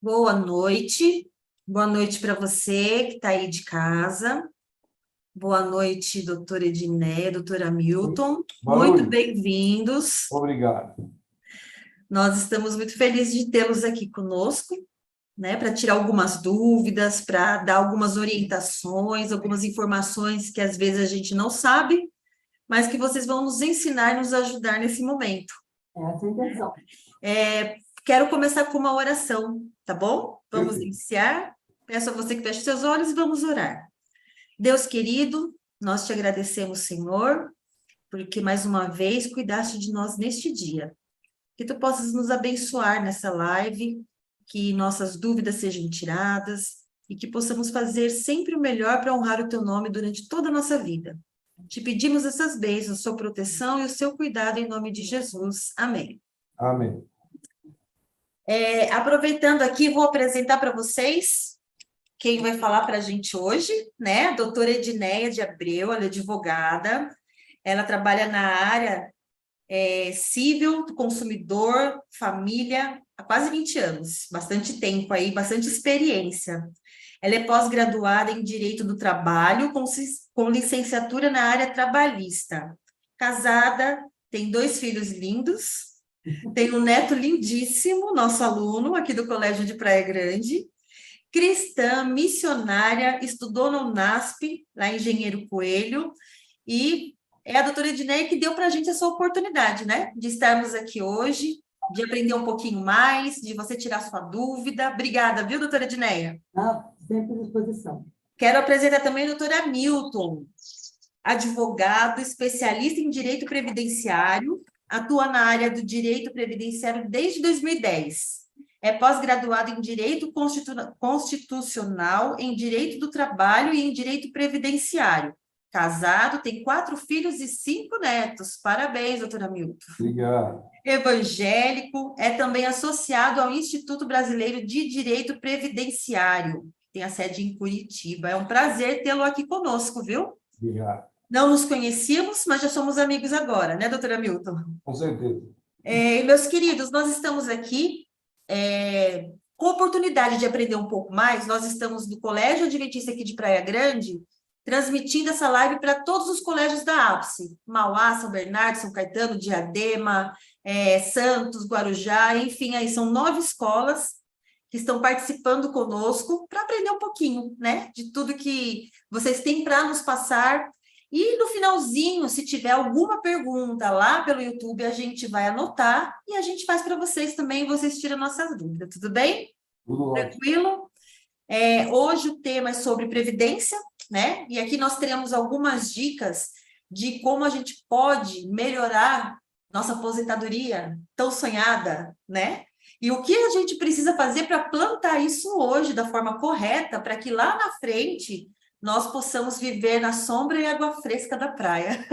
Boa noite. Boa noite para você que está aí de casa. Boa noite, doutora Edneia, doutora Milton. Boa Muito noite. bem-vindos. Obrigado. Nós estamos muito felizes de tê-los aqui conosco, né, para tirar algumas dúvidas, para dar algumas orientações, algumas informações que às vezes a gente não sabe, mas que vocês vão nos ensinar, nos ajudar nesse momento. Essa é a intenção. Quero começar com uma oração, tá bom? Vamos Perfeito. iniciar. Peço a você que feche seus olhos e vamos orar. Deus querido, nós te agradecemos, Senhor, porque mais uma vez cuidaste de nós neste dia. Que tu possas nos abençoar nessa live, que nossas dúvidas sejam tiradas e que possamos fazer sempre o melhor para honrar o teu nome durante toda a nossa vida. Te pedimos essas bênçãos, a sua proteção e o seu cuidado em nome de Jesus. Amém. Amém. Aproveitando aqui, vou apresentar para vocês quem vai falar para a gente hoje, né? A doutora Edneia de Abreu, ela é advogada, ela trabalha na área civil, do consumidor, família, há quase 20 anos, bastante tempo aí, bastante experiência. Ela é pós-graduada em Direito do Trabalho, com licenciatura na área trabalhista. Casada, tem 2 filhos lindos, tem um neto lindíssimo, nosso aluno aqui do Colégio de Praia Grande, cristã, missionária, estudou no UNASP, lá em Engenheiro Coelho, e é a doutora Edneia que deu para a gente essa oportunidade, né? De estarmos aqui hoje, de aprender um pouquinho mais, de você tirar sua dúvida. Obrigada, viu, doutora Edneia? Sempre à disposição. Quero apresentar também a doutora Milton, advogado, especialista em direito previdenciário, atua na área do direito previdenciário desde 2010. É pós-graduado em Direito Constitucional, em Direito do Trabalho e em Direito Previdenciário. Casado, tem 4 filhos e 5 netos. Parabéns, doutora Milton. Obrigado. Evangélico, é também associado ao Instituto Brasileiro de Direito Previdenciário. Tem a sede em Curitiba. É um prazer tê-lo aqui conosco, viu? Obrigado. Não nos conhecíamos, mas já somos amigos agora, né, doutora Milton? Com certeza. E meus queridos, nós estamos aqui com a oportunidade de aprender um pouco mais. Nós estamos no Colégio Adventista aqui de Praia Grande, transmitindo essa live para todos os colégios da APSE, Mauá, São Bernardo, São Caetano, Diadema, Santos, Guarujá, enfim, aí são 9 escolas que estão participando conosco para aprender um pouquinho, né, de tudo que vocês têm para nos passar. E no finalzinho, se tiver alguma pergunta lá pelo YouTube, a gente vai anotar e a gente faz para vocês também, vocês tiram nossas dúvidas, tudo bem? Tudo ótimo. Tranquilo? Hoje o tema é sobre previdência, né? E aqui nós teremos algumas dicas de como a gente pode melhorar nossa aposentadoria tão sonhada, né? E o que a gente precisa fazer para plantar isso hoje da forma correta, para que lá na frente nós possamos viver na sombra e água fresca da praia.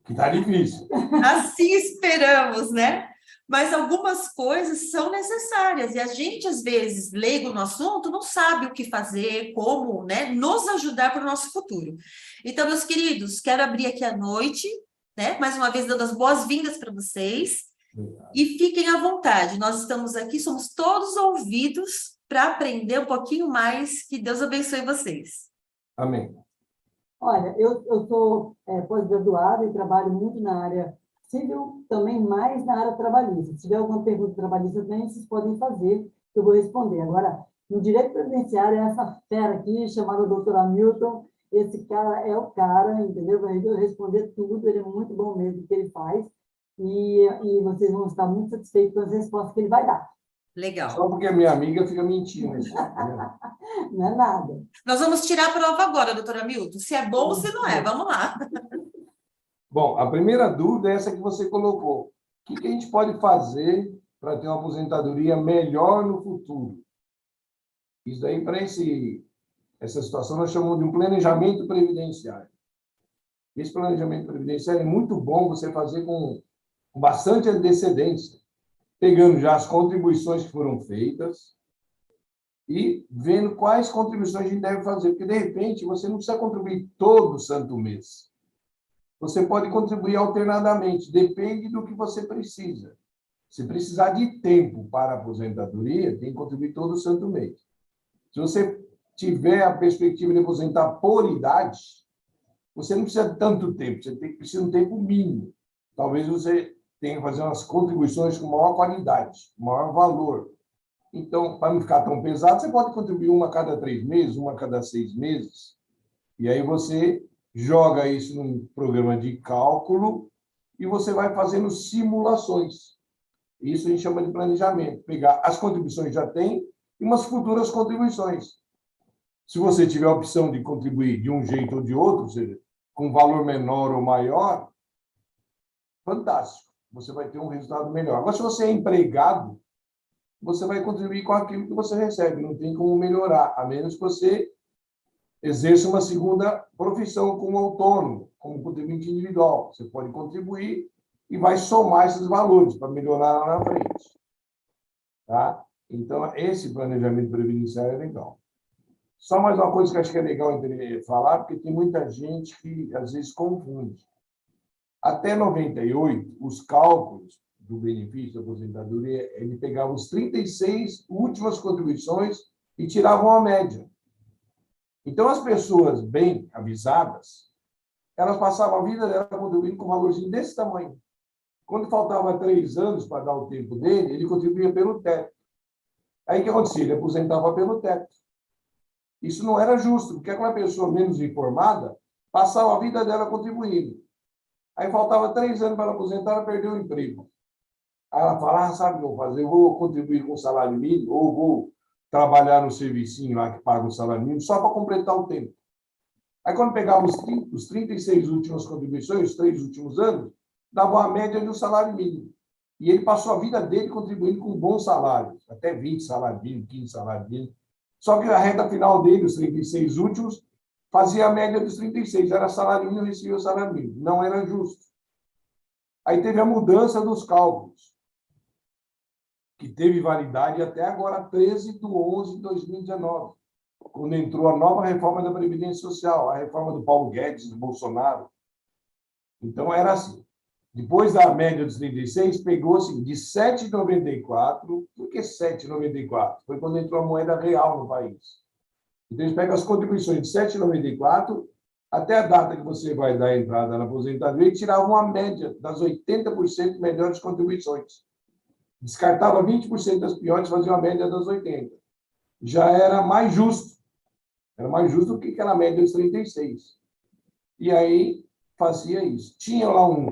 Que tá difícil. Assim esperamos, né? Mas algumas coisas são necessárias, e a gente, às vezes, leigo no assunto, não sabe o que fazer, como, né, nos ajudar para o nosso futuro. Então, meus queridos, quero abrir aqui a noite, né, mais uma vez dando as boas-vindas para vocês, Obrigado. e fiquem à vontade, nós estamos aqui, somos todos ouvidos para aprender um pouquinho mais, que Deus abençoe vocês. Amém. Olha, eu sou pós-graduada e trabalho muito na área civil, também mais na área trabalhista. Se tiver alguma pergunta trabalhista também, vocês podem fazer, que eu vou responder. Agora, no direito previdenciário, essa fera aqui, chamada doutora Milton, esse cara é o cara, entendeu? Para eu responder tudo, ele é muito bom mesmo no que ele faz, e vocês vão estar muito satisfeitos com as respostas que ele vai dar. Legal. Só porque é minha amiga fica mentindo. Não é nada. Nós vamos tirar a prova agora, doutora Milton, se é bom ou se não é, vamos lá. Bom, a primeira dúvida é essa que você colocou. O que a gente pode fazer para ter uma aposentadoria melhor no futuro? Isso daí, para essa situação, nós chamamos de um planejamento previdenciário. Esse planejamento previdenciário é muito bom você fazer com bastante antecedência, pegando já as contribuições que foram feitas e vendo quais contribuições a gente deve fazer, porque, de repente, você não precisa contribuir todo santo mês. Você pode contribuir alternadamente, depende do que você precisa. Se precisar de tempo para a aposentadoria, tem que contribuir todo santo mês. Se você tiver a perspectiva de aposentar por idade, você não precisa de tanto tempo, você precisa de um tempo mínimo. Talvez você tenha que fazer umas contribuições com maior qualidade, maior valor. Então, para não ficar tão pesado, você pode contribuir uma a cada 3 meses, uma a cada 6 meses. E aí você joga isso num programa de cálculo e você vai fazendo simulações. Isso a gente chama de planejamento. Pegar as contribuições que já tem e umas futuras contribuições. Se você tiver a opção de contribuir de um jeito ou de outro, ou seja, com valor menor ou maior, fantástico. Você vai ter um resultado melhor. Agora, se você é empregado, você vai contribuir com aquilo que você recebe. Não tem como melhorar, a menos que você exerça uma segunda profissão como autônomo, como contribuinte individual. Você pode contribuir e vai somar esses valores para melhorar lá na frente. Tá? Então, esse planejamento previdenciário é legal. Só mais uma coisa que eu acho que é legal falar, porque tem muita gente que, às vezes, confunde. Até 98, os cálculos do benefício da aposentadoria, ele pegava os 36 últimas contribuições e tiravam a média. Então, as pessoas bem avisadas, elas passavam a vida dela contribuindo com um valorzinho desse tamanho. Quando faltava 3 anos para dar o tempo dele, ele contribuía pelo teto. Aí o que acontecia? Ele aposentava pelo teto. Isso não era justo, porque aquela pessoa menos informada passava a vida dela contribuindo. Aí faltava 3 anos para ela aposentar, ela perdeu o emprego. Aí ela fala, sabe o que eu vou fazer? Eu vou contribuir com o salário mínimo, ou vou trabalhar no servicinho lá que paga o salário mínimo, só para completar o tempo. Aí, quando pegava os 36 últimas contribuições, os 3 últimos anos, dava a média do salário mínimo. E ele passou a vida dele contribuindo com bons salários, até 20 salários mínimos, 15 salários mínimos. Só que a reta final dele, os 36 últimos, fazia a média dos 36. Era salário mínimo, recebia o salário mínimo. Não era justo. Aí teve a mudança dos cálculos, que teve validade até agora, 13 de 11 de 2019, quando entrou a nova reforma da Previdência Social, a reforma do Paulo Guedes, do Bolsonaro. Então, era assim. Depois da média dos 36, pegou assim, de 7,94. Por que 7,94? Foi quando entrou a moeda real no país. Então, eles pegam as contribuições de 7,94 até a data que você vai dar a entrada na aposentadoria e tiravam uma média das 80% melhores contribuições. Descartava 20% das piores, fazia uma média das 80%. Já era mais justo. Era mais justo do que aquela média dos 36. E aí, fazia isso. Tinha lá um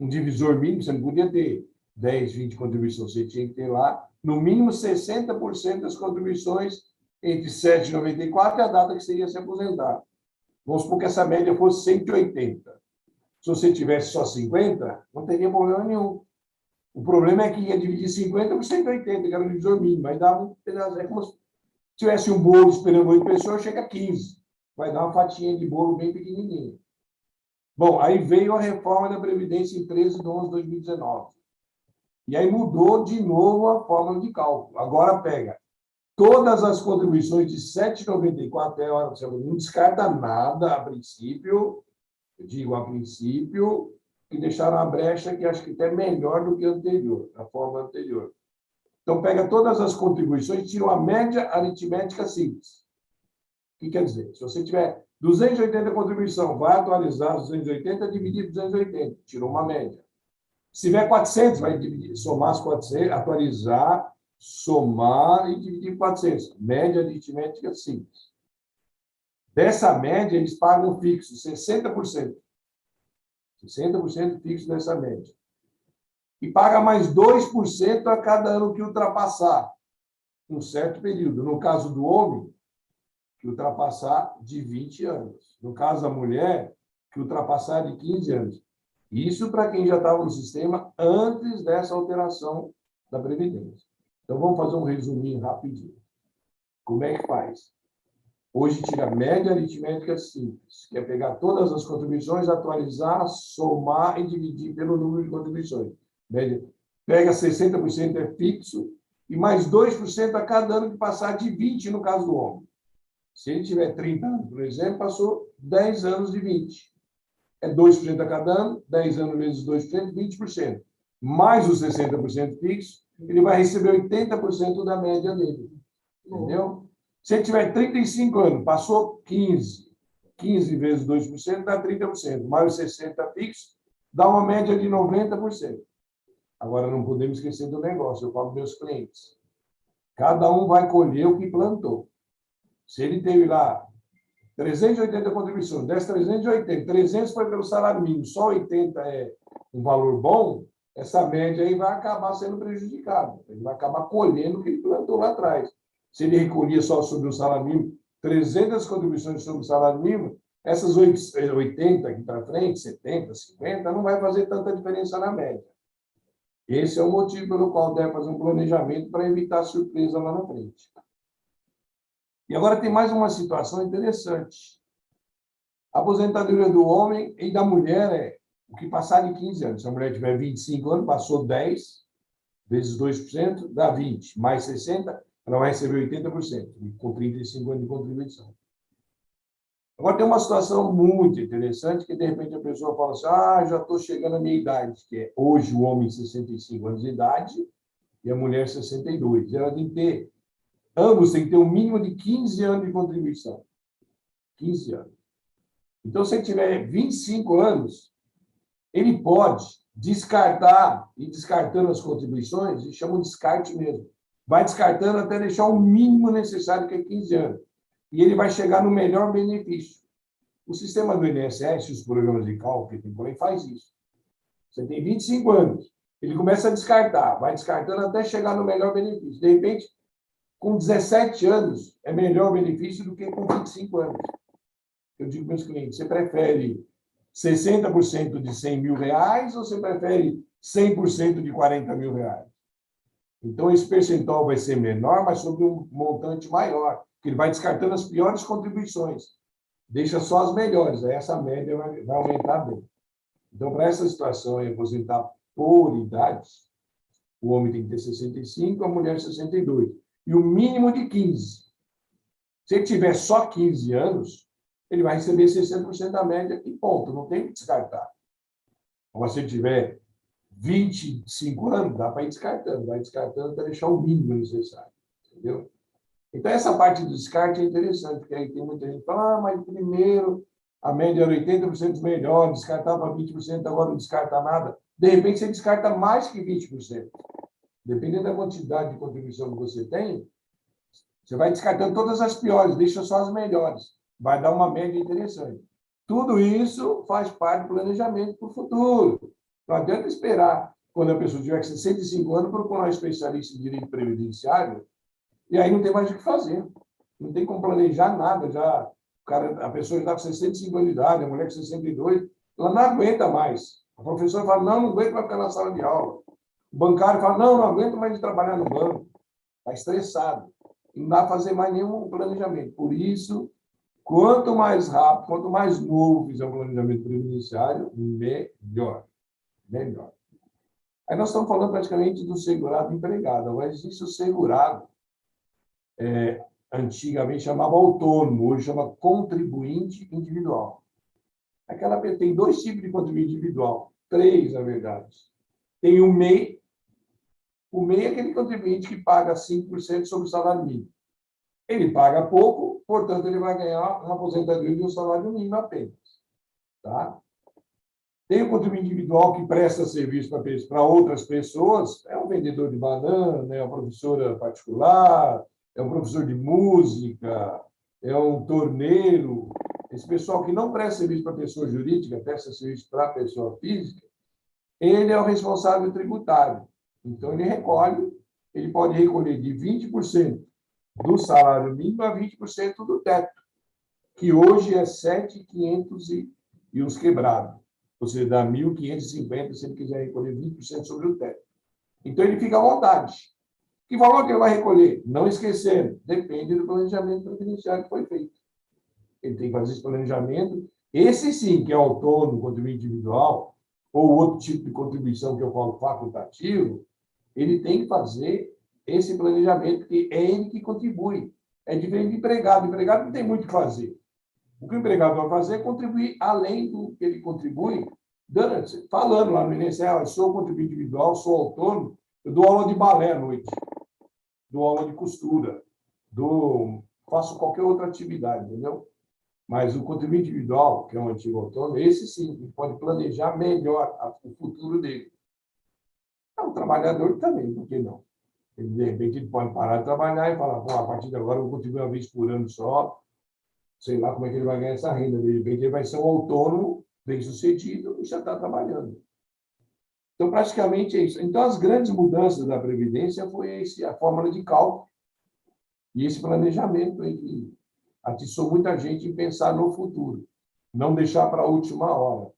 divisor mínimo, você não podia ter 10, 20 contribuições, você tinha que ter lá, no mínimo, 60% das contribuições entre 7,94 e a data que você ia se aposentar. Vamos supor que essa média fosse 180. Se você tivesse só 50, não teria problema nenhum. O problema é que ia dividir 50 por 180, que era o divisor mínimo, aí dava um pedaço. É como se tivesse um bolo esperando 8 pessoas, chega a 15. Vai dar uma fatia de bolo bem pequenininha. Bom, aí veio a reforma da Previdência em 13 de 11 de 2019. E aí mudou de novo a fórmula de cálculo. Agora pega todas as contribuições de 7,94 até a hora, você não descarta nada a princípio, eu digo a princípio, que deixaram a brecha que acho que até melhor do que a anterior, a forma anterior. Então, pega todas as contribuições e tira uma média aritmética simples. O que quer dizer? Se você tiver 280 contribuição, vai atualizar 280, dividir 280, tirou uma média. Se tiver 400, vai dividir, somar as 400, atualizar, somar e dividir por 400. Média aritmética simples. Dessa média, eles pagam fixo, 60%. 60% fixo dessa média. E paga mais 2% a cada ano que ultrapassar um certo período. No caso do homem, que ultrapassar de 20 anos. No caso da mulher, que ultrapassar de 15 anos. Isso para quem já estava no sistema antes dessa alteração da Previdência. Então, vamos fazer um resuminho rapidinho. Como é que faz? Hoje tira a média aritmética simples, que é pegar todas as contribuições, atualizar, somar e dividir pelo número de contribuições. Pega 60% é fixo e mais 2% a cada ano que passar de 20 no caso do homem. Se ele tiver 30 anos, por exemplo, passou 10 anos de 20. É 2% a cada ano, 10 anos vezes 2%, 20%. mais os 60% fixo, ele vai receber 80% da média dele. Entendeu? Se ele tiver 35 anos, passou 15 vezes 2% dá 30%, mais os 60 fixo, dá uma média de 90%. Agora, não podemos esquecer do negócio, eu falo para meus clientes. Cada um vai colher o que plantou. Se ele teve lá 380 contribuições, dessas 380, 300 foi pelo salário mínimo, só 80 é um valor bom, essa média aí vai acabar sendo prejudicada. Ele vai acabar colhendo o que ele plantou lá atrás. Se ele recolhia só sobre o salário mínimo, 300 contribuições sobre o salário mínimo, essas 80 aqui para frente, 70, 50, não vai fazer tanta diferença na média. Esse é o motivo pelo qual deve fazer um planejamento para evitar surpresa lá na frente. E agora tem mais uma situação interessante. A aposentadoria do homem e da mulher é o que passar de 15 anos. Se a mulher tiver 25 anos, passou 10 vezes 2%, dá 20. Mais 60, ela vai receber 80%, com 35 anos de contribuição. Agora tem uma situação muito interessante, que de repente a pessoa fala assim, já estou chegando à minha idade, que é hoje o homem 65 anos de idade e a mulher 62. Ela tem que ter, ambos têm que ter um mínimo de 15 anos de contribuição. 15 anos. Então, se ele tiver 25 anos, ele pode descartar, e descartando as contribuições, eles chamam de descarte mesmo. Vai descartando até deixar o mínimo necessário, que é 15 anos. E ele vai chegar no melhor benefício. O sistema do INSS, os programas de cálculo, por faz isso. Você tem 25 anos, ele começa a descartar, vai descartando até chegar no melhor benefício. De repente, com 17 anos, é melhor benefício do que com 25 anos. Eu digo para meus clientes, você prefere 60% de 100 mil reais ou você prefere 100% de 40 mil reais? Então, esse percentual vai ser menor, mas sobre um montante maior, que ele vai descartando as piores contribuições, deixa só as melhores, aí essa média vai aumentar bem. Então, para essa situação, aposentar por idade, o homem tem que ter 65, a mulher 62, e o mínimo de 15. Se ele tiver só 15 anos, ele vai receber 60% da média e ponto, não tem que descartar. Mas se ele tiver 25 anos, dá para ir descartando, vai descartando para deixar o mínimo necessário, entendeu? Então, essa parte do descarte é interessante, porque aí tem muita gente que fala, mas primeiro a média era 80% melhor, descartava 20%, agora não descarta nada. De repente, você descarta mais que 20%. Dependendo da quantidade de contribuição que você tem, você vai descartando todas as piores, deixa só as melhores. Vai dar uma média interessante. Tudo isso faz parte do planejamento para o futuro. Não adianta esperar, quando a pessoa tiver 65 anos, procurar um especialista em direito previdenciário, e aí não tem mais o que fazer. Não tem como planejar nada. Já, a pessoa já está com 65 anos de idade, a mulher com 62, ela não aguenta mais. A professora fala, não aguento mais ficar na sala de aula. O bancário fala, não aguento mais de trabalhar no banco. Está estressado. Não dá para fazer mais nenhum planejamento. Por isso, quanto mais rápido, quanto mais novo fizer um planejamento previdenciário, melhor. Melhor. Aí nós estamos falando praticamente do segurado empregado. Agora existe o segurado, antigamente chamava autônomo, hoje chama contribuinte individual. Tem dois tipos de contribuinte individual, 3, na verdade. Tem o MEI. O MEI é aquele contribuinte que paga 5% sobre o salário mínimo. Ele paga pouco, portanto, ele vai ganhar uma aposentadoria de um salário mínimo apenas. Tá? Tem o contribuinte individual que presta serviço para outras pessoas, é um vendedor de banana, é uma professora particular, é um professor de música, é um torneiro. Esse pessoal que não presta serviço para pessoa jurídica, presta serviço para pessoa física, ele é o responsável tributário. Então, ele pode recolher de 20% do salário mínimo a 20% do teto, que hoje é 7.500 e uns quebrados. Ou seja, dá 1.550 se ele quiser recolher 20% sobre o teto. Então, ele fica à vontade. Que valor que ele vai recolher? Não esquecendo, depende do planejamento previdenciário que foi feito. Ele tem que fazer esse planejamento. Esse sim, que é autônomo, contribuinte individual, ou outro tipo de contribuição que eu falo facultativo, ele tem que fazer esse planejamento, porque é ele que contribui. É diferente de empregado. O empregado não tem muito o que fazer. O que o empregado vai fazer é contribuir além do que ele contribui, falando lá no INSS, eu sou contribuinte individual, sou autônomo, eu dou aula de balé à noite, dou aula de costura, faço qualquer outra atividade, entendeu? Mas o contribuinte individual, que é um antigo autônomo, esse sim, pode planejar melhor o futuro dele. O trabalhador também, por que não? Ele, de repente, ele pode parar de trabalhar e falar, a partir de agora eu vou contribuir uma vez por ano só, sei lá como é que ele vai ganhar essa renda. De repente, ele vai ser um autônomo bem-sucedido e já está trabalhando. Então, praticamente é isso. Então, as grandes mudanças da Previdência foi a fórmula de cálculo e esse planejamento aí que atiçou muita gente em pensar no futuro, não deixar para a última hora.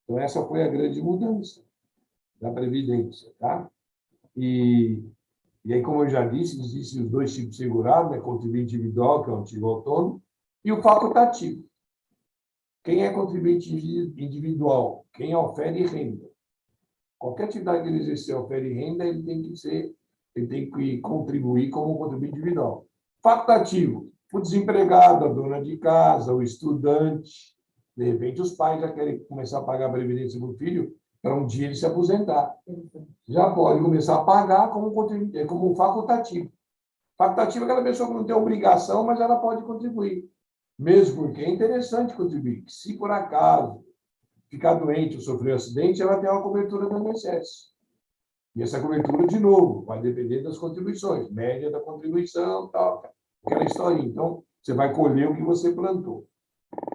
Então, essa foi a grande mudança da Previdência, tá? E aí, como eu já disse, existem os dois tipos de segurado, né? Contribuinte individual, que é o antigo autônomo, e o facultativo. Quem é contribuinte individual? Quem ofere renda. Qualquer atividade que ele exercer ofere renda, ele tem que contribuir como contribuinte individual. Facultativo, o desempregado, a dona de casa, o estudante. De repente, os pais já querem começar a pagar a previdência para o filho para um dia ele se aposentar. Já pode começar a pagar como facultativo. Facultativo é aquela pessoa que não tem obrigação, mas ela pode contribuir. Mesmo porque é interessante contribuir. Se por acaso ficar doente ou sofrer um acidente, ela tem uma cobertura do INSS. E essa cobertura, de novo, vai depender das contribuições, média da contribuição, tal, aquela historinha. Então, você vai colher o que você plantou.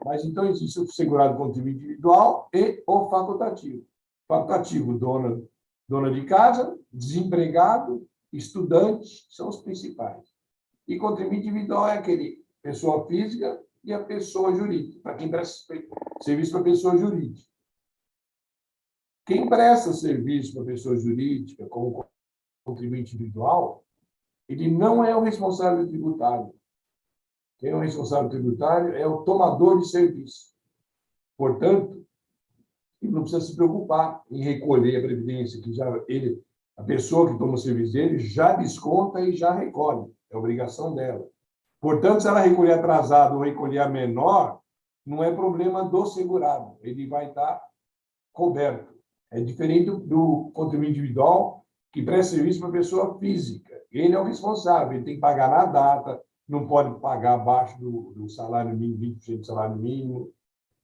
Mas, então, existe o segurado contribuinte individual e o facultativo. Facultativo, dona de casa, desempregado, estudante, são os principais. E contribuinte individual é aquele pessoa física e a pessoa jurídica, para quem presta serviço para pessoa jurídica. Quem presta serviço para pessoa jurídica, como contribuinte individual, ele não é o responsável tributário. Quem é o responsável tributário é o tomador de serviço. Portanto, ele não precisa se preocupar em recolher a previdência, que a pessoa que toma o serviço dele já desconta e já recolhe. É obrigação dela. Portanto, se ela recolher atrasado ou recolher a menor, não é problema do segurado. Ele vai estar coberto. É diferente do contribuinte individual, que presta serviço para pessoa física. Ele é o responsável, ele tem que pagar na data, não pode pagar abaixo do salário mínimo, 20% do salário mínimo.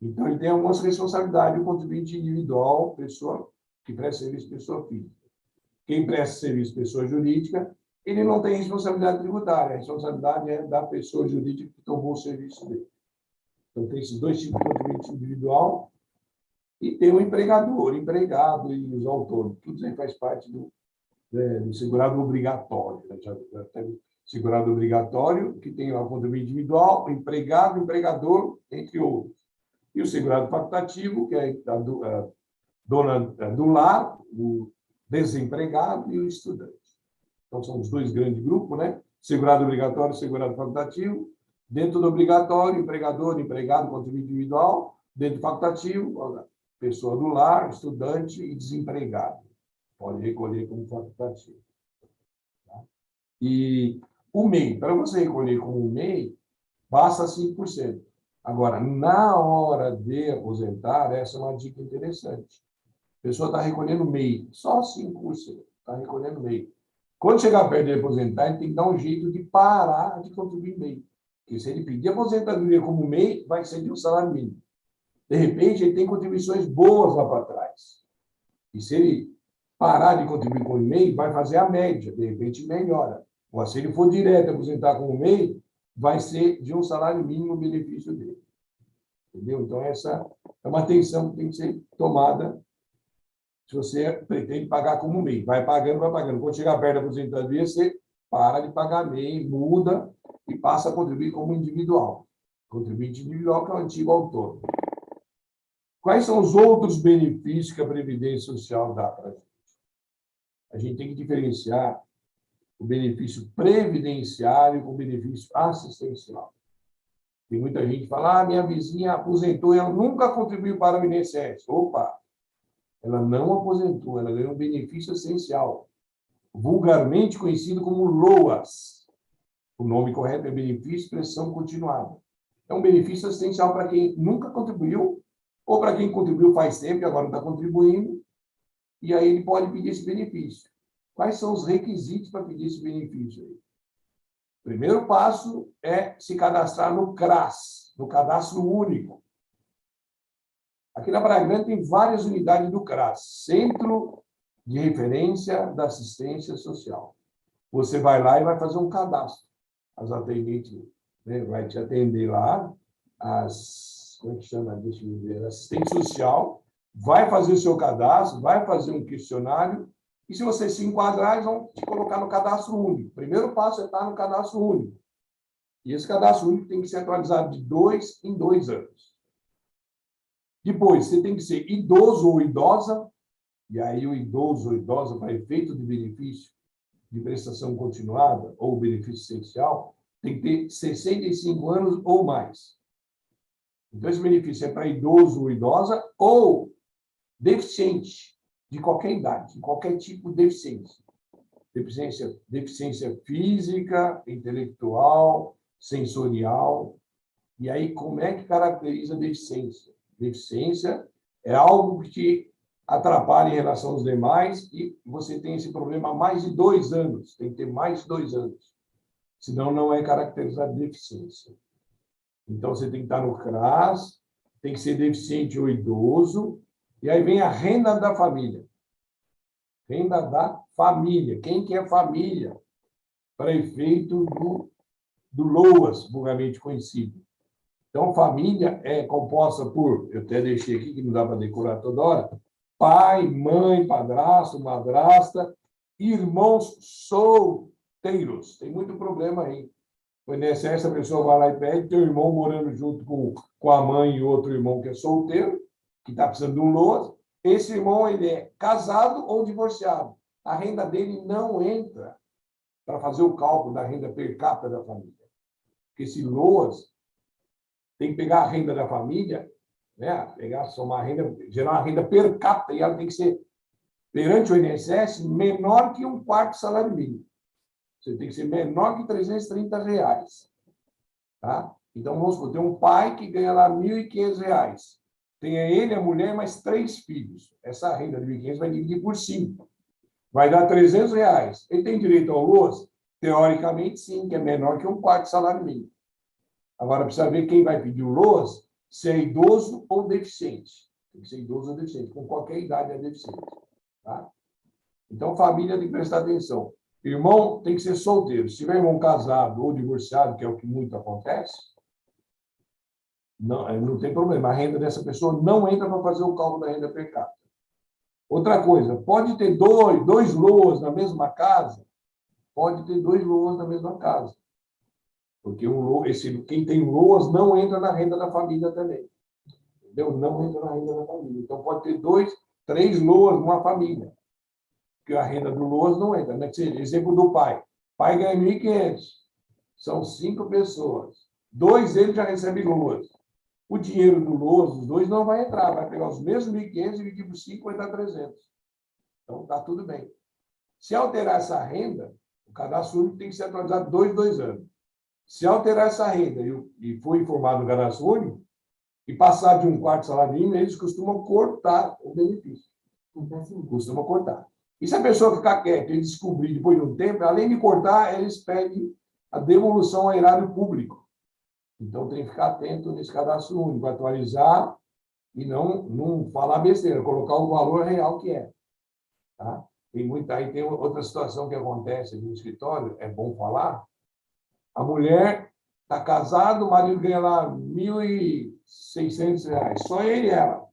Então, ele tem algumas responsabilidades, o contribuinte individual, pessoa que presta serviço pessoa física. Quem presta serviço pessoa jurídica, ele não tem responsabilidade tributária, a responsabilidade é da pessoa jurídica que tomou o serviço dele. Então, tem esses dois tipos de contribuinte individual e tem o empregador, empregado e os autônomos. Tudo isso aí faz parte do segurado obrigatório. Né? Já tem segurado obrigatório, que tem o contribuinte individual, o empregado, o empregador, entre outros. E o segurado facultativo, que é a dona do lar, o desempregado e o estudante. Então, são os dois grandes grupos, né? Segurado obrigatório e segurado facultativo. Dentro do obrigatório, empregador, empregado, contribuinte individual. Dentro do facultativo, pessoa do lar, estudante e desempregado. Pode recolher como facultativo. Tá? E o MEI, para você recolher como MEI, basta 5%. Agora, na hora de aposentar, essa é uma dica interessante. A pessoa está recolhendo MEI, só 5%. Está recolhendo MEI. Quando chegar perto de aposentar, ele tem que dar um jeito de parar de contribuir MEI. Porque se ele pedir aposentadoria como MEI, vai ser de um salário mínimo. De repente, ele tem contribuições boas lá para trás. E se ele parar de contribuir com o MEI, vai fazer a média. De repente, melhora. Ou se ele for direto aposentar com o MEI, vai ser de um salário mínimo o benefício dele. Entendeu? Então, essa é uma atenção que tem que ser tomada se você pretende pagar como MEI. Vai pagando, vai pagando. Quando chegar perto da aposentadoria, você para de pagar MEI, muda e passa a contribuir como individual. Contribuinte individual, que é o antigo autônomo. Quais são os outros benefícios que a Previdência Social dá para a gente? A gente tem que diferenciar o benefício previdenciário com o benefício assistencial. Tem muita gente que fala, minha vizinha aposentou e ela nunca contribuiu para o INSS. Opa! Ela não aposentou, ela ganhou um benefício essencial, vulgarmente conhecido como LOAS. O nome correto é benefício de prestação continuada. É um benefício assistencial para quem nunca contribuiu ou para quem contribuiu faz tempo e agora está contribuindo, e aí ele pode pedir esse benefício. Quais são os requisitos para pedir esse benefício? O primeiro passo é se cadastrar no CRAS, no Cadastro Único. Aqui na Praia Grande tem várias unidades do CRAS, Centro de Referência da Assistência Social. Você vai lá e vai fazer um cadastro. As atendentes, né, vai te atender lá, como é que chama? Deixa eu ver, assistente social, vai fazer o seu cadastro, vai fazer um questionário, e se você se enquadrar, eles vão te colocar no cadastro único. O primeiro passo é estar no cadastro único. E esse cadastro único tem que ser atualizado de 2 em 2 anos. Depois, você tem que ser idoso ou idosa, e aí o idoso ou idosa, para efeito de benefício de prestação continuada ou benefício essencial, tem que ter 65 anos ou mais. Então, esse benefício é para idoso ou idosa ou deficiente de qualquer idade, de qualquer tipo de deficiência. Deficiência física, intelectual, sensorial. E aí, como é que caracteriza a deficiência? Deficiência é algo que te atrapalha em relação aos demais e você tem esse problema há mais de 2 anos. Tem que ter mais de 2 anos. Senão, não é caracterizado deficiência. Então, você tem que estar no CRAS, tem que ser deficiente ou idoso, e aí vem a renda da família. Renda da família. Quem que é família? Para efeito do LOAS, vulgarmente conhecido. Então, família é composta por, eu até deixei aqui, que não dá para decorar toda hora, pai, mãe, padrasto, madrasta, irmãos solteiros. Tem muito problema aí. O INSS, a pessoa vai lá e pede, tem um irmão morando junto com a mãe e outro irmão que é solteiro, que está precisando de um LOAS. Esse irmão, ele é casado ou divorciado. A renda dele não entra para fazer o cálculo da renda per capita da família. Porque esse LOAS tem que pegar a renda da família, né? Somar a renda, gerar uma renda per capita, e ela tem que ser, perante o INSS, menor que 1/4 salário mínimo. Você tem que ser menor que R$330. Tá? Então, vamos supor, tem um pai que ganha lá R$1.500. Tem ele, a mulher, mais 3 filhos. Essa renda de R$1.500 vai dividir por 5. Vai dar R$300. Ele tem direito ao LOAS? Teoricamente, sim, que é menor que 1/4 salário mínimo. Agora, precisa ver quem vai pedir o LOAS, se é idoso ou deficiente. Tem que ser idoso ou deficiente. Com qualquer idade é deficiente. Tá? Então, família tem que prestar atenção. Irmão tem que ser solteiro. Se tiver irmão casado ou divorciado, que é o que muito acontece, não tem problema. A renda dessa pessoa não entra para fazer o cálculo da renda per capita. Outra coisa, pode ter dois LOAS na mesma casa? Pode ter 2 LOAS na mesma casa. Porque quem tem LOAS não entra na renda da família também. Entendeu? Não entra na renda da família. Então, pode ter 2, 3 LOAS numa família. Porque a renda do LOAS não entra. Né? Exemplo do pai. Pai ganha 1.500. São 5 pessoas. 2 deles já recebem LOAS. O dinheiro do LOAS, os 2, não vai entrar. Vai pegar os mesmos 1.500 e dividir por 5, vai dar 300. Então, está tudo bem. Se alterar essa renda, o cadastro único tem que ser atualizado 2 anos. Se alterar essa renda e for informado no cadastro único, e passar de 1/4 salário mínimo, eles costumam cortar o benefício. Costumam cortar. E se a pessoa ficar quieta e descobrir depois de um tempo, além de cortar, eles pedem a devolução ao erário público. Então, tem que ficar atento nesse cadastro único, atualizar e não falar besteira, colocar o valor real que é. Tá? Aí tem outra situação que acontece no escritório, é bom falar. A mulher está casada, o marido ganha lá R$1.600, só ele e ela.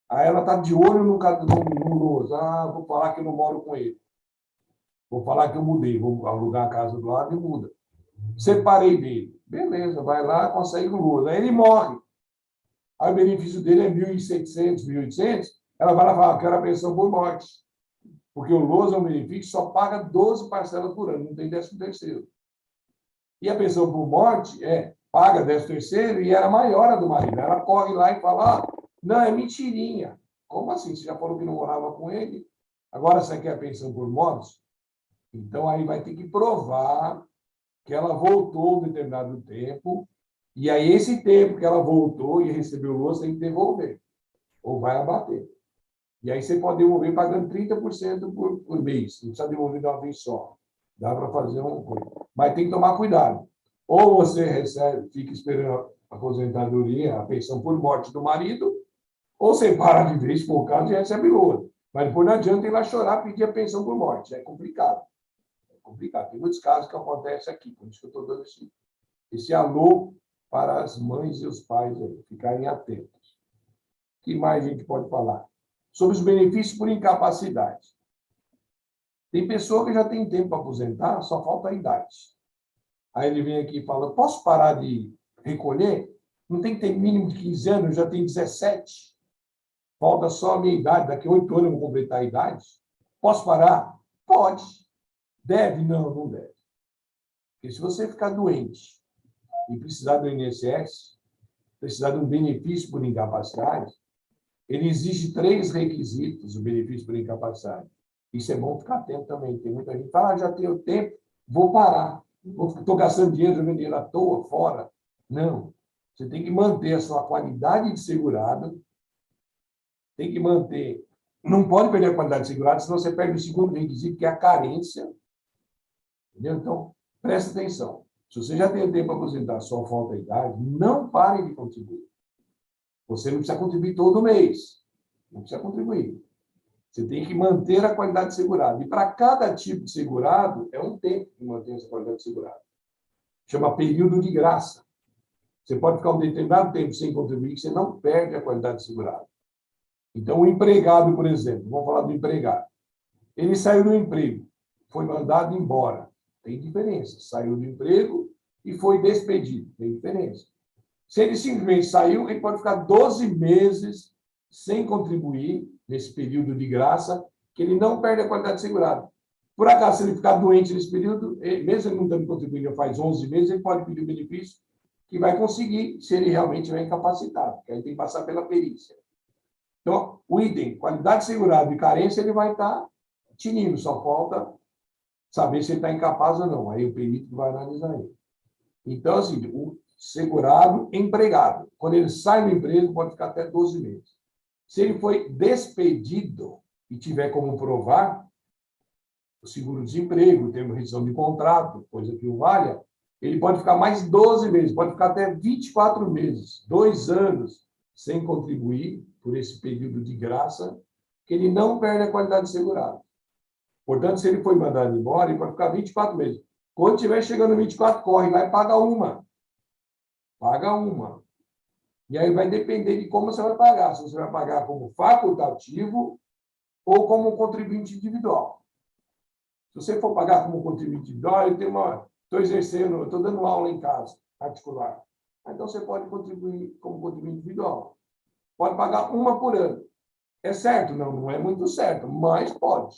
Aí ela está de olho no LOAS. Vou falar que eu não moro com ele. Vou falar que eu mudei, vou alugar a casa do lado e muda. Separei dele. Beleza, vai lá, consegue o LOAS. Aí ele morre. Aí o benefício dele é 1.700, 1.800. Ela vai lá e fala, quero a pensão por morte. Porque o LOAS é um benefício que só paga 12 parcelas por ano, não tem 13º. E a pensão por morte paga 13º e era maior a do marido. Ela corre lá e fala, não, é mentirinha. Como assim? Você já falou que não morava com ele? Agora você quer a pensão por morte? Então, aí vai ter que provar que ela voltou um determinado tempo E aí, esse tempo que ela voltou e recebeu o LOAS, tem que devolver, ou vai abater. E aí, você pode devolver pagando 30% por mês, não precisa devolver de uma vez só. Dá para fazer uma coisa. Mas tem que tomar cuidado. Ou você recebe, fica esperando a aposentadoria, a pensão por morte do marido, ou você para de vez, por caso, e recebe LOAS. Mas depois não adianta ir lá chorar, pedir a pensão por morte. É complicado. É complicado. Tem muitos casos que acontecem aqui, por isso que eu estou dando esse alô para as mães e os pais aí, ficarem atentos. O que mais a gente pode falar? Sobre os benefícios por incapacidade. Tem pessoa que já tem tempo para aposentar, só falta a idade. Aí ele vem aqui e fala, posso parar de recolher? Não tem que ter mínimo de 15 anos, eu já tenho 17. Falta só a minha idade, daqui a 8 anos eu vou completar a idade. Posso parar? Pode. Deve? Não, não deve. Porque se você ficar doente e precisar do INSS, precisar de um benefício por incapacidade, ele exige 3 requisitos, o benefício por incapacidade. Isso é bom ficar atento também. Tem muita gente que fala, já tenho tempo, vou parar. Estou gastando dinheiro, jogando dinheiro à toa, fora. Não. Você tem que manter a sua qualidade de segurado, tem que manter... Não pode perder a qualidade de segurado, senão você perde o segundo requisito, que é a carência. Entendeu? Então, presta atenção. Se você já tem tempo para aposentar, só falta a idade, não pare de contribuir. Você não precisa contribuir todo mês. Não precisa contribuir. Você tem que manter a qualidade de segurado. E para cada tipo de segurado, é um tempo que mantém essa qualidade de segurado. Chama período de graça. Você pode ficar um determinado tempo sem contribuir, que você não perde a qualidade de segurado. Então, o empregado, por exemplo, vamos falar do empregado. Ele saiu do emprego, foi mandado embora. Tem diferença. Saiu do emprego e foi despedido. Tem diferença. Se ele simplesmente saiu, ele pode ficar 12 meses sem contribuir nesse período de graça, que ele não perde a qualidade de segurado. Por acaso, se ele ficar doente nesse período, mesmo ele não estando contribuindo faz 11 meses, ele pode pedir o benefício que vai conseguir, se ele realmente estiver incapacitado, porque aí tem que passar pela perícia. Então, o item, qualidade de segurado e carência, ele vai estar tinindo, só falta saber se ele está incapaz ou não. Aí o perito vai analisar ele. Então, assim, o segurado empregado, quando ele sai do emprego, pode ficar até 12 meses. Se ele foi despedido e tiver como provar, o seguro-desemprego, o termo de rescisão de contrato, coisa que o valha, ele pode ficar mais 12 meses, pode ficar até 24 meses, 2 anos, sem contribuir por esse período de graça, que ele não perde a qualidade de segurado. Portanto, se ele foi mandado embora, ele pode ficar 24 meses. Quando estiver chegando 24, corre lá e paga uma. Paga uma. E aí vai depender de como você vai pagar. Se você vai pagar como facultativo ou como contribuinte individual. Se você for pagar como contribuinte individual, estou exercendo, estou dando aula em casa, particular. Então, você pode contribuir como contribuinte individual. Pode pagar uma por ano. É certo? Não, não é muito certo, mas pode.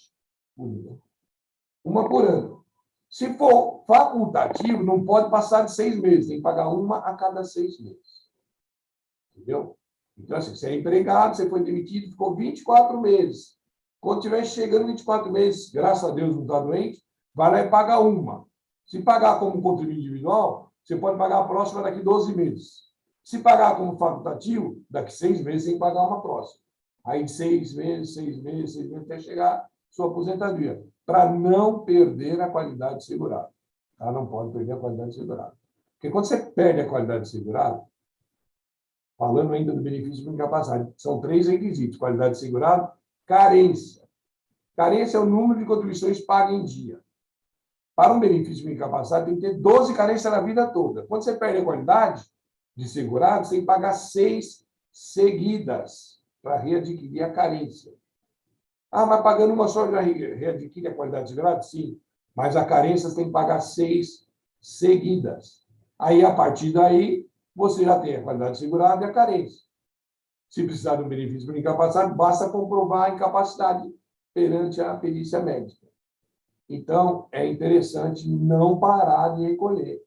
Uma por ano. Se for facultativo, não pode passar de 6 meses. Tem que pagar uma a cada 6 meses. Entendeu? Então, assim, você é empregado, você foi demitido, ficou 24 meses. Quando estiver chegando 24 meses, graças a Deus não está doente, vai lá e paga uma. Se pagar como contribuinte individual, você pode pagar a próxima daqui 12 meses. Se pagar como facultativo, daqui 6 meses, tem que pagar uma próxima. Aí, 6 meses, 6 meses, 6 meses, até chegar sua aposentadoria. Para não perder a qualidade de segurado. Tá? Não pode perder a qualidade de segurado. Porque quando você perde a qualidade de segurado, falando ainda do benefício por incapacidade, são 3 requisitos: qualidade de segurado, carência. Carência é o número de contribuições pagas em dia. Para um benefício por incapacidade, tem que ter 12 carências na vida toda. Quando você perde a qualidade de segurado, você tem que pagar 6 seguidas para readquirir a carência. Ah, mas pagando uma só já readquire a qualidade de segurado? Sim. Mas a carência você tem que pagar 6 seguidas. Aí, a partir daí, você já tem a qualidade de segurado e a carência. Se precisar de um benefício por incapacidade, basta comprovar a incapacidade perante a perícia médica. Então, é interessante não parar de recolher.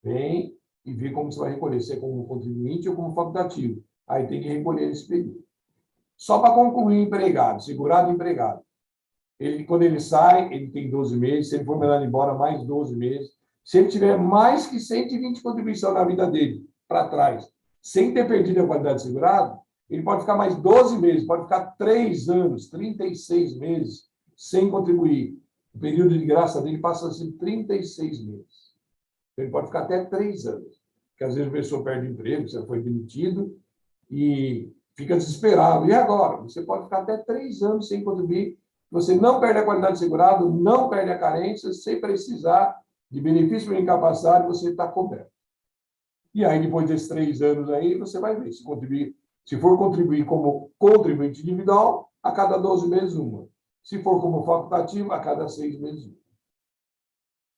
Vem e vê como você vai recolher, se é como contribuinte ou como facultativo. Aí tem que recolher nesse período. Só para concluir, empregado, segurado empregado. Quando ele sai, ele tem 12 meses. Se ele for mandado embora, mais 12 meses. Se ele tiver mais que 120 contribuição na vida dele, para trás, sem ter perdido a qualidade de segurado, ele pode ficar mais 12 meses, pode ficar 3 anos, 36 meses, sem contribuir. O período de graça dele passa a ser 36 meses. Ele pode ficar até 3 anos. Porque às vezes a pessoa perde o emprego, você foi demitido e fica desesperado. E agora? Você pode ficar até 3 anos sem contribuir. Você não perde a qualidade de segurado, não perde a carência, sem precisar de benefício por incapacidade, você está coberto. E aí, depois desses 3 anos aí, você vai ver se for contribuir como contribuinte individual, a cada 12 meses uma. Se for como facultativo, a cada 6 meses uma.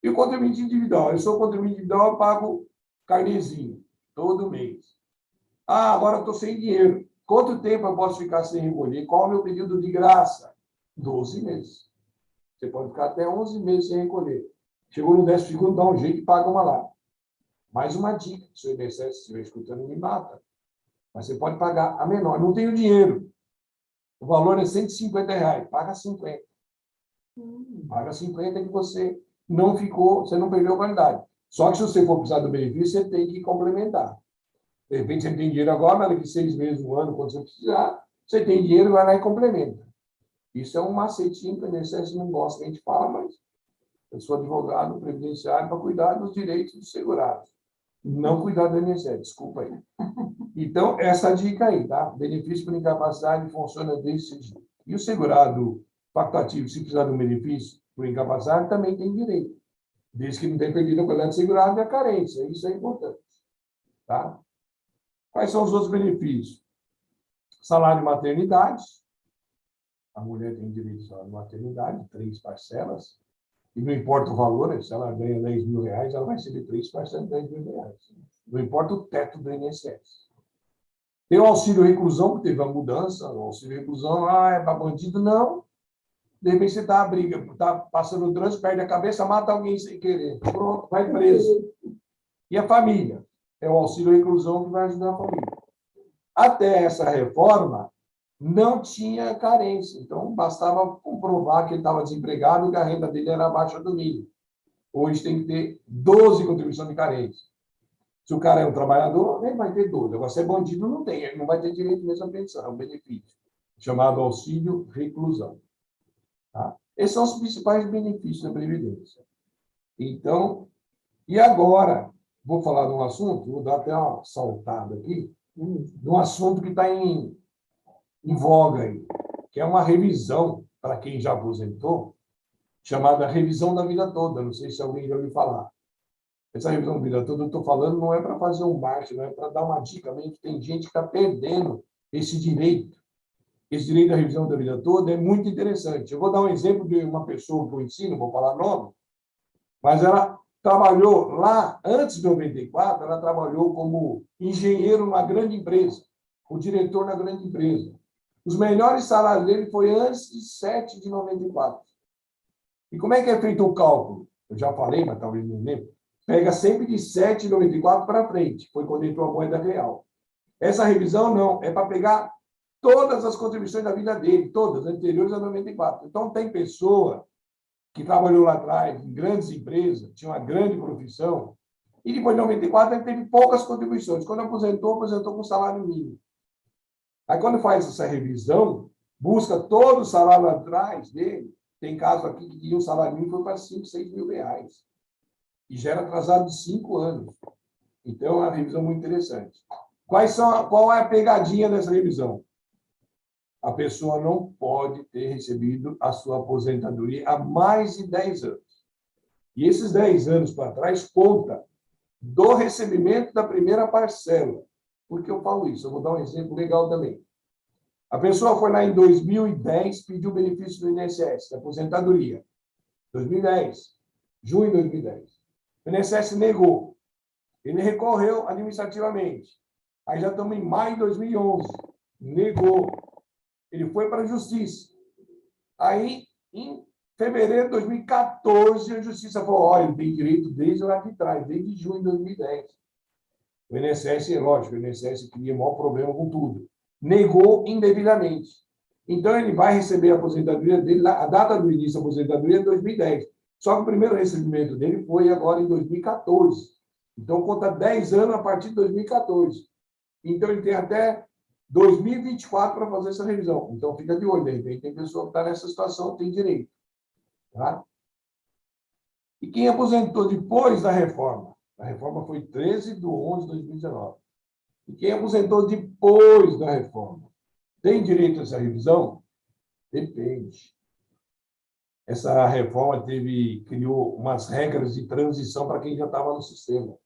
E o contribuinte individual? Eu sou contribuinte individual, eu pago carnezinho todo mês. Ah, agora eu estou sem dinheiro. Quanto tempo eu posso ficar sem recolher? Qual é o meu período de graça? 12 meses. Você pode ficar até 11 meses sem recolher. Chegou no 12º, dá um jeito e paga uma lá. Mais uma dica, se o INSS estiver escutando, me mata. Mas você pode pagar a menor. Não tenho dinheiro. O valor é R$150. Paga 50. Paga 50 que você não ficou, você não perdeu a qualidade. Só que se você for precisar do benefício, você tem que complementar. De repente, você tem dinheiro agora, daqui 6 meses, um ano, quando você precisar, você tem dinheiro, vai lá e complementa. Isso é um macetinho que o INSS não gosta que a gente fala, mas eu sou advogado previdenciário para cuidar dos direitos dos segurados. Não cuidar do INSS, desculpa aí. Então, essa dica aí, tá? Benefício por incapacidade funciona desse jeito. E o segurado facultativo, se precisar de um benefício por incapacidade, também tem direito. Desde que não tenha perdido a qualidade de segurado e a carência. Isso é importante. Tá? Quais são os outros benefícios? Salário de maternidade. A mulher tem direito ao salário de maternidade, 3 parcelas. E não importa o valor, se ela ganha R$10.000, ela vai receber 3 parcelas de R$10.000. Não importa o teto do INSS. Tem o auxílio reclusão, que teve uma mudança. O auxílio reclusão, é para bandido? Não. De repente você está passando o trânsito, perde a cabeça, mata alguém sem querer. Pronto, vai preso. E a família? É o auxílio reclusão que vai ajudar a família. Até essa reforma, não tinha carência. Então, bastava comprovar que ele estava desempregado e que a renda dele era abaixo do mínimo. Hoje tem que ter 12 contribuições de carência. Se o cara é um trabalhador, ele vai ter 12. Agora, se é bandido, não tem. Ele não vai ter direito mesmo à pensão. É um benefício, chamado auxílio reclusão. Tá? Esses são os principais benefícios da Previdência. Então, e agora, vou falar de um assunto, vou dar até uma saltada aqui, de um assunto que está em voga aí, que é uma revisão, para quem já aposentou, chamada revisão da vida toda. Não sei se alguém já ouviu falar. Essa revisão da vida toda, eu estou falando, não é para fazer um marketing, não é para dar uma dica mesmo, que tem gente que está perdendo esse direito. Esse direito da revisão da vida toda é muito interessante. Eu vou dar um exemplo de uma pessoa que eu ensino, vou falar nome, mas ela trabalhou lá, antes de 94, ela trabalhou como engenheiro numa grande empresa, o diretor na grande empresa. Os melhores salários dele foi antes de 7 de 94. E como é que é feito o cálculo? Eu já falei, mas talvez não lembre. Pega sempre de 7 de 94 para frente, foi quando entrou a moeda real. Essa revisão não, é para pegar todas as contribuições da vida dele, todas, anteriores a 94. Então, tem pessoa que trabalhou lá atrás, em grandes empresas, tinha uma grande profissão, e depois de 94 ele teve poucas contribuições. Quando aposentou com salário mínimo. Aí, quando faz essa revisão, busca todo o salário lá atrás dele. Tem caso aqui que tinha um salário mínimo foi para 5, 6 mil reais. E já era atrasado de 5 anos. Então, é uma revisão muito interessante. Qual é a pegadinha dessa revisão? A pessoa não pode ter recebido a sua aposentadoria há mais de 10 anos. E esses 10 anos para trás conta do recebimento da primeira parcela. Por que eu falo isso? Eu vou dar um exemplo legal também. A pessoa foi lá em 2010, pediu benefício do INSS, da aposentadoria. 2010, junho de 2010. O INSS negou. Ele recorreu administrativamente. Aí já estamos em maio de 2011. Negou. Ele foi para a justiça. Aí, em fevereiro de 2014, a justiça falou, olha, ele tem direito desde lá de trás, desde junho de 2010. O INSS, lógico, o INSS cria o maior problema com tudo. Negou indevidamente. Então, ele vai receber a aposentadoria dele, a data do início da aposentadoria é 2010. Só que o primeiro recebimento dele foi agora em 2014. Então, conta 10 anos a partir de 2014. Então, ele tem até 2024 para fazer essa revisão. Então, fica de olho. De repente, tem pessoa que está nessa situação, tem direito. Tá? E quem aposentou depois da reforma? A reforma foi 13/11/2019. E quem aposentou depois da reforma tem direito a essa revisão? Depende. Essa reforma criou umas regras de transição para quem já estava no sistema.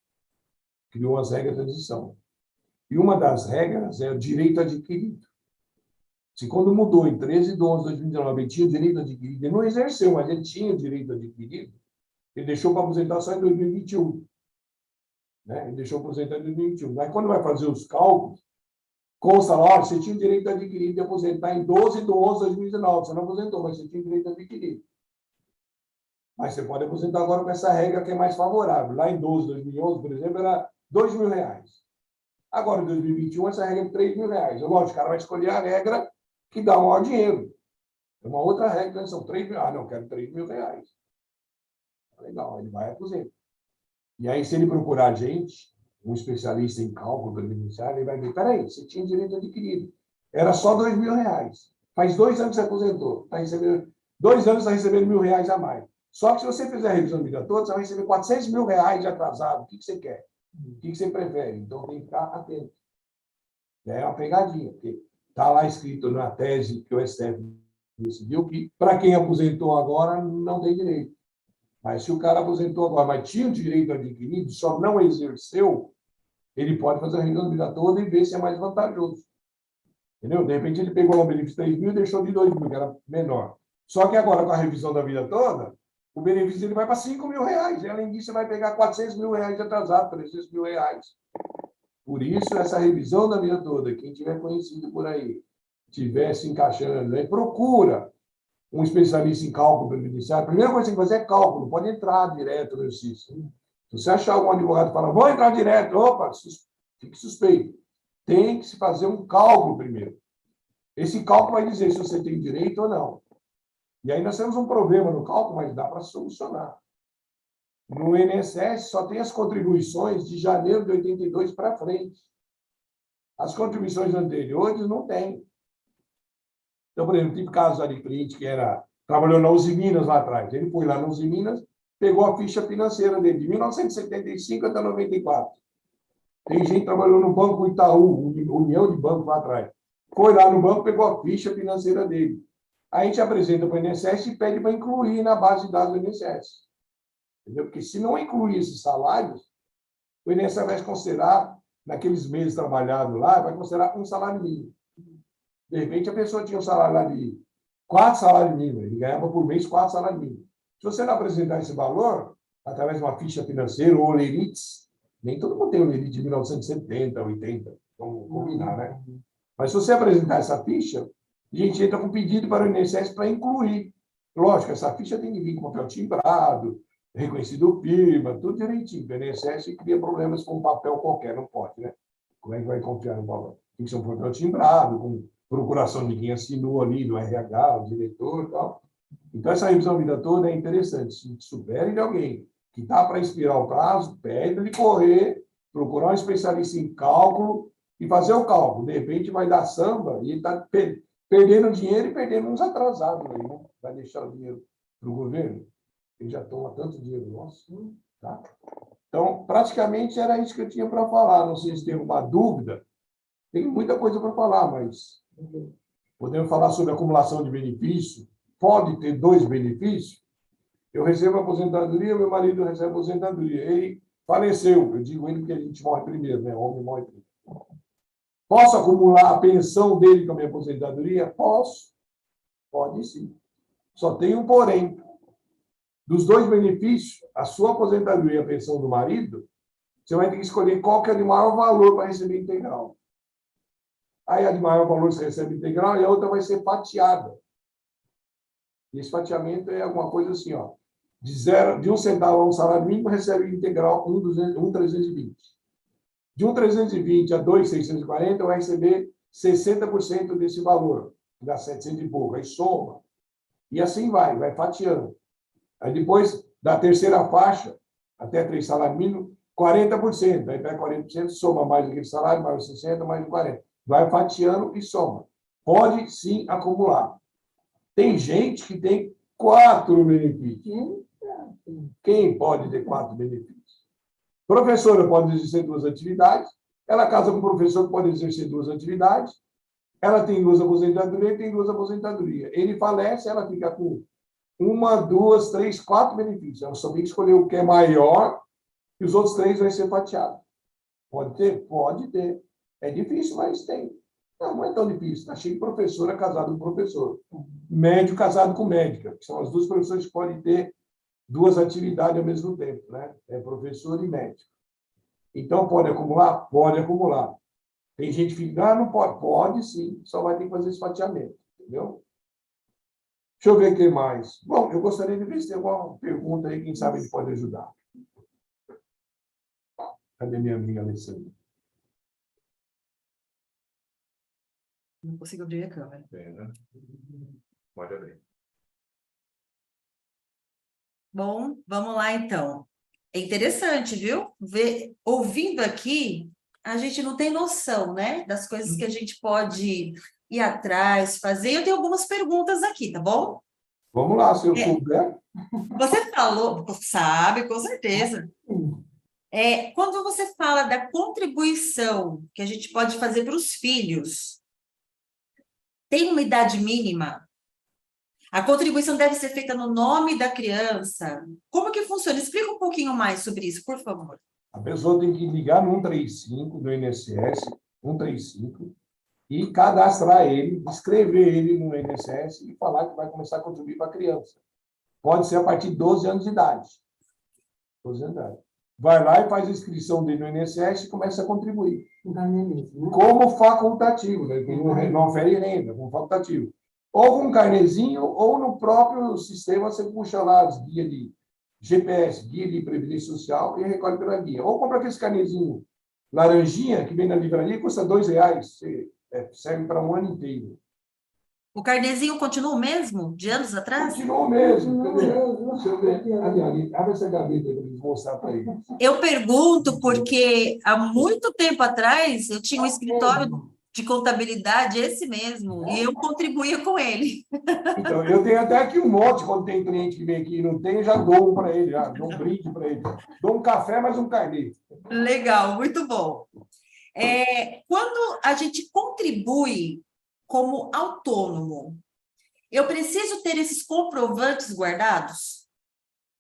Criou umas regras de transição. E uma das regras é o direito adquirido. Se quando mudou em 13/11/2019, ele tinha o direito adquirido, ele não exerceu, mas ele tinha o direito adquirido, ele deixou para aposentar só em 2021. Né? Ele deixou para aposentar em 2021. Mas quando vai fazer os cálculos, consta lá, você tinha o direito adquirido de aposentar em 12/11/2019. Você não aposentou, mas você tinha o direito adquirido. Mas você pode aposentar agora com essa regra que é mais favorável. Lá em 12/2011, por exemplo, era R$ 2.000. Agora, em 2021, essa regra é R$ 3.000. Lógico, o cara vai escolher a regra que dá o maior dinheiro. É uma outra regra, são R$ 3.000. Ah, não, quero R$ 3.000. Legal, ele vai aposentar. E aí, se ele procurar a gente, um especialista em cálculo previdenciário, ele vai ver, peraí, você tinha direito adquirido. Era só R$ 2.000. Faz 2 anos que você aposentou. Tá recebendo, 2 anos está recebendo R$ 1.000 a mais. Só que se você fizer a revisão de vida toda, você vai receber R$ 400 mil de atrasado. O que você quer? O que você prefere? Então, tem que ficar atento. É uma pegadinha, porque está lá escrito na tese que o STF decidiu que, para quem aposentou agora, não tem direito. Mas se o cara aposentou agora, mas tinha o direito adquirido, só não exerceu, ele pode fazer a revisão da vida toda e ver se é mais vantajoso. Entendeu? De repente, ele pegou um benefício de 3 mil e deixou de 2 mil, que era menor. Só que agora, com a revisão da vida toda, o benefício dele vai para R$ 5.000. E, além disso, você vai pegar R$ 400 mil de atrasado, R$ 300 mil. Por isso, essa revisão da vida toda, quem tiver conhecido por aí, estiver se encaixando, aí, procura um especialista em cálculo previdenciário. A primeira coisa que você tem que fazer é cálculo, pode entrar direto no exercício. Se você achar algum advogado e falar, vou entrar direto, opa, fique suspeito. Tem que se fazer um cálculo primeiro. Esse cálculo vai dizer se você tem direito ou não. E aí nós temos um problema no cálculo, mas dá para solucionar. No INSS só tem as contribuições de janeiro de 82 para frente. As contribuições anteriores não tem. Então, por exemplo, tive casos de cliente que trabalhou na Uzi Minas lá atrás. Ele foi lá na Uzi Minas, pegou a ficha financeira dele, de 1975 até 94. Tem gente que trabalhou no Banco Itaú, União de Banco lá atrás. Foi lá no banco, pegou a ficha financeira dele. Aí a gente apresenta para o INSS e pede para incluir na base de dados do INSS. Entendeu? Porque se não incluir esses salários, o INSS vai considerar, naqueles meses trabalhados lá, vai considerar um salário mínimo. De repente, a pessoa tinha um salário lá de 4 salários mínimos, ele ganhava por mês 4 salários mínimos. Se você não apresentar esse valor, através de uma ficha financeira ou olerites, nem todo mundo tem olerite de 1970, 80, vamos combinar, né? Mas se você apresentar essa ficha, a gente entra com pedido para o INSS para incluir. Lógico, essa ficha tem que vir com papel timbrado, reconhecido firma, tudo direitinho. O INSS cria problemas com um papel qualquer, não pode, né? Como é que vai confiar no valor? Tem que ser um papel timbrado, com procuração de quem assinou ali, do RH, o diretor e tal. Então, essa revisão vida toda é interessante. Se souberem de alguém que está para expirar o prazo, pede ele correr, procurar um especialista em cálculo e fazer o cálculo. De repente, vai dar samba e ele está perdendo dinheiro e perdendo uns atrasados aí, né? Vai deixar o dinheiro para o governo. Ele já toma tanto dinheiro nosso, tá? Então, praticamente era isso que eu tinha para falar. Não sei se tem alguma dúvida. Tem muita coisa para falar, mas podemos falar sobre acumulação de benefício. Pode ter 2 benefícios. Eu recebo aposentadoria, meu marido recebe aposentadoria. Ele faleceu. Eu digo ele porque a gente morre primeiro, né? O homem morre primeiro. Posso acumular a pensão dele com a minha aposentadoria? Posso. Pode sim. Só tem um porém. Dos 2 benefícios, a sua aposentadoria e a pensão do marido, você vai ter que escolher qual que é de maior valor para receber integral. Aí a de maior valor você recebe integral e a outra vai ser fatiada. E esse fatiamento é alguma coisa assim, ó. De 1 centavo a um salário mínimo, recebe integral 1,320. De 1,320 a 2,640, vai receber 60% desse valor, dá 700 e pouco. Aí soma. E assim vai fatiando. Aí depois, da terceira faixa, até 3 salários mínimos, 40%. Aí pega 40%, soma mais aquele salário, mais os 60, mais os 40. Vai fatiando e soma. Pode, sim, acumular. Tem gente que tem 4 benefícios. Quem pode ter 4 benefícios? Professora pode exercer 2 atividades. Ela casa com um professor que pode exercer 2 atividades. Ela tem 2 aposentadorias e tem 2 aposentadorias. Ele falece, ela fica com 1, 2, 3, 4 benefícios. Ela só tem que escolher o que é maior e os outros 3 vão ser fatiados. Pode ter? Pode ter. É difícil, mas tem. Não, não é tão difícil. Está cheio de professora casada com professor. Médico casado com médica, que são as 2 profissões que podem ter 2 atividades ao mesmo tempo, né? É professor e médico. Então, pode acumular? Pode acumular. Tem gente que fica, não pode. Pode sim, só vai ter que fazer esse fatiamento, entendeu? Deixa eu ver o que mais. Bom, eu gostaria de ver se tem alguma pergunta aí, quem sabe ele pode ajudar. Cadê minha amiga Alessandra? Não consigo abrir a câmera. Né? Pode abrir. Bom, vamos lá então. É interessante, viu? Ouvindo aqui, a gente não tem noção, né? Das coisas que a gente pode ir atrás, fazer. Eu tenho algumas perguntas aqui, tá bom? Vamos lá, se eu souber. Você falou, sabe, com certeza. Quando você fala da contribuição que a gente pode fazer para os filhos, tem uma idade mínima? A contribuição deve ser feita no nome da criança? Como que funciona? Explica um pouquinho mais sobre isso, por favor. A pessoa tem que ligar no 135 do INSS, 135, e cadastrar ele, escrever ele no INSS e falar que vai começar a contribuir para a criança. Pode ser a partir de 12 anos de idade. 12 anos de idade. Vai lá e faz a inscrição dele no INSS e começa a contribuir. Como facultativo, né? Não ofere renda, como facultativo. Ou com um carnezinho, ou no próprio sistema você puxa lá as guias de GPS, guia de previdência social, e recolhe pela guia. Ou compra aquele carnezinho laranjinha, que vem na livraria, custa R$2, serve para um ano inteiro. O carnezinho continua o mesmo, de anos atrás? Continua o mesmo. Deixa eu ver. Ali, abre essa gaveta para eles mostrar para eles. Eu pergunto porque há muito tempo atrás eu tinha um escritório de contabilidade, esse mesmo, e eu contribuía com ele. Então, eu tenho até aqui um monte, quando tem cliente que vem aqui e não tem, já dou um para ele, já dou um brinde para ele. Dou um café, mais um carnê. Legal, muito bom. Quando a gente contribui como autônomo, eu preciso ter esses comprovantes guardados?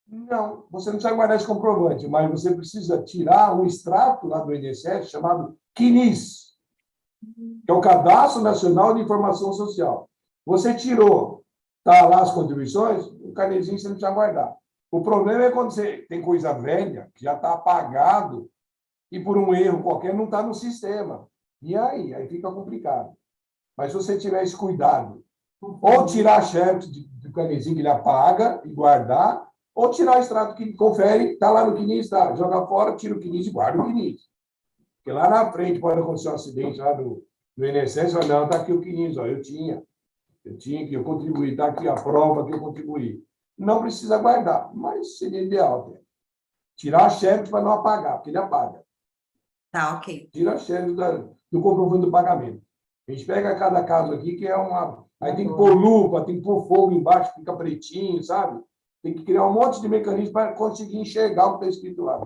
Não, você não precisa guardar esse comprovante, mas você precisa tirar um extrato lá do INSS chamado CNIS, que é o Cadastro Nacional de Informação Social. Você tirou, tá lá as contribuições, o carnezinho você não precisa guardar. O problema é quando você tem coisa velha, que já está apagado, e por um erro qualquer não está no sistema. E aí? Aí fica complicado. Mas se você tiver esse cuidado, ou tirar a chefe do carnezinho que ele apaga e guardar, ou tirar o extrato que confere, está lá no CNIS, tá? Joga fora, tira o CNIS e guarda o CNIS. Porque lá na frente pode acontecer um acidente lá do INSS, fala, não, está aqui o CNIS, ó, eu tinha que eu contribuí, está aqui a prova que eu contribuí. Não precisa guardar, mas seria ideal. Né? Tirar a chefe para não apagar, porque ele apaga. Tá, ok. Tira a chefe do comprovante do pagamento. A gente pega cada caso aqui, que é uma... Aí tem que pôr lupa, tem que pôr fogo embaixo, fica pretinho, sabe? Tem que criar um monte de mecanismo para conseguir enxergar o que está escrito lá.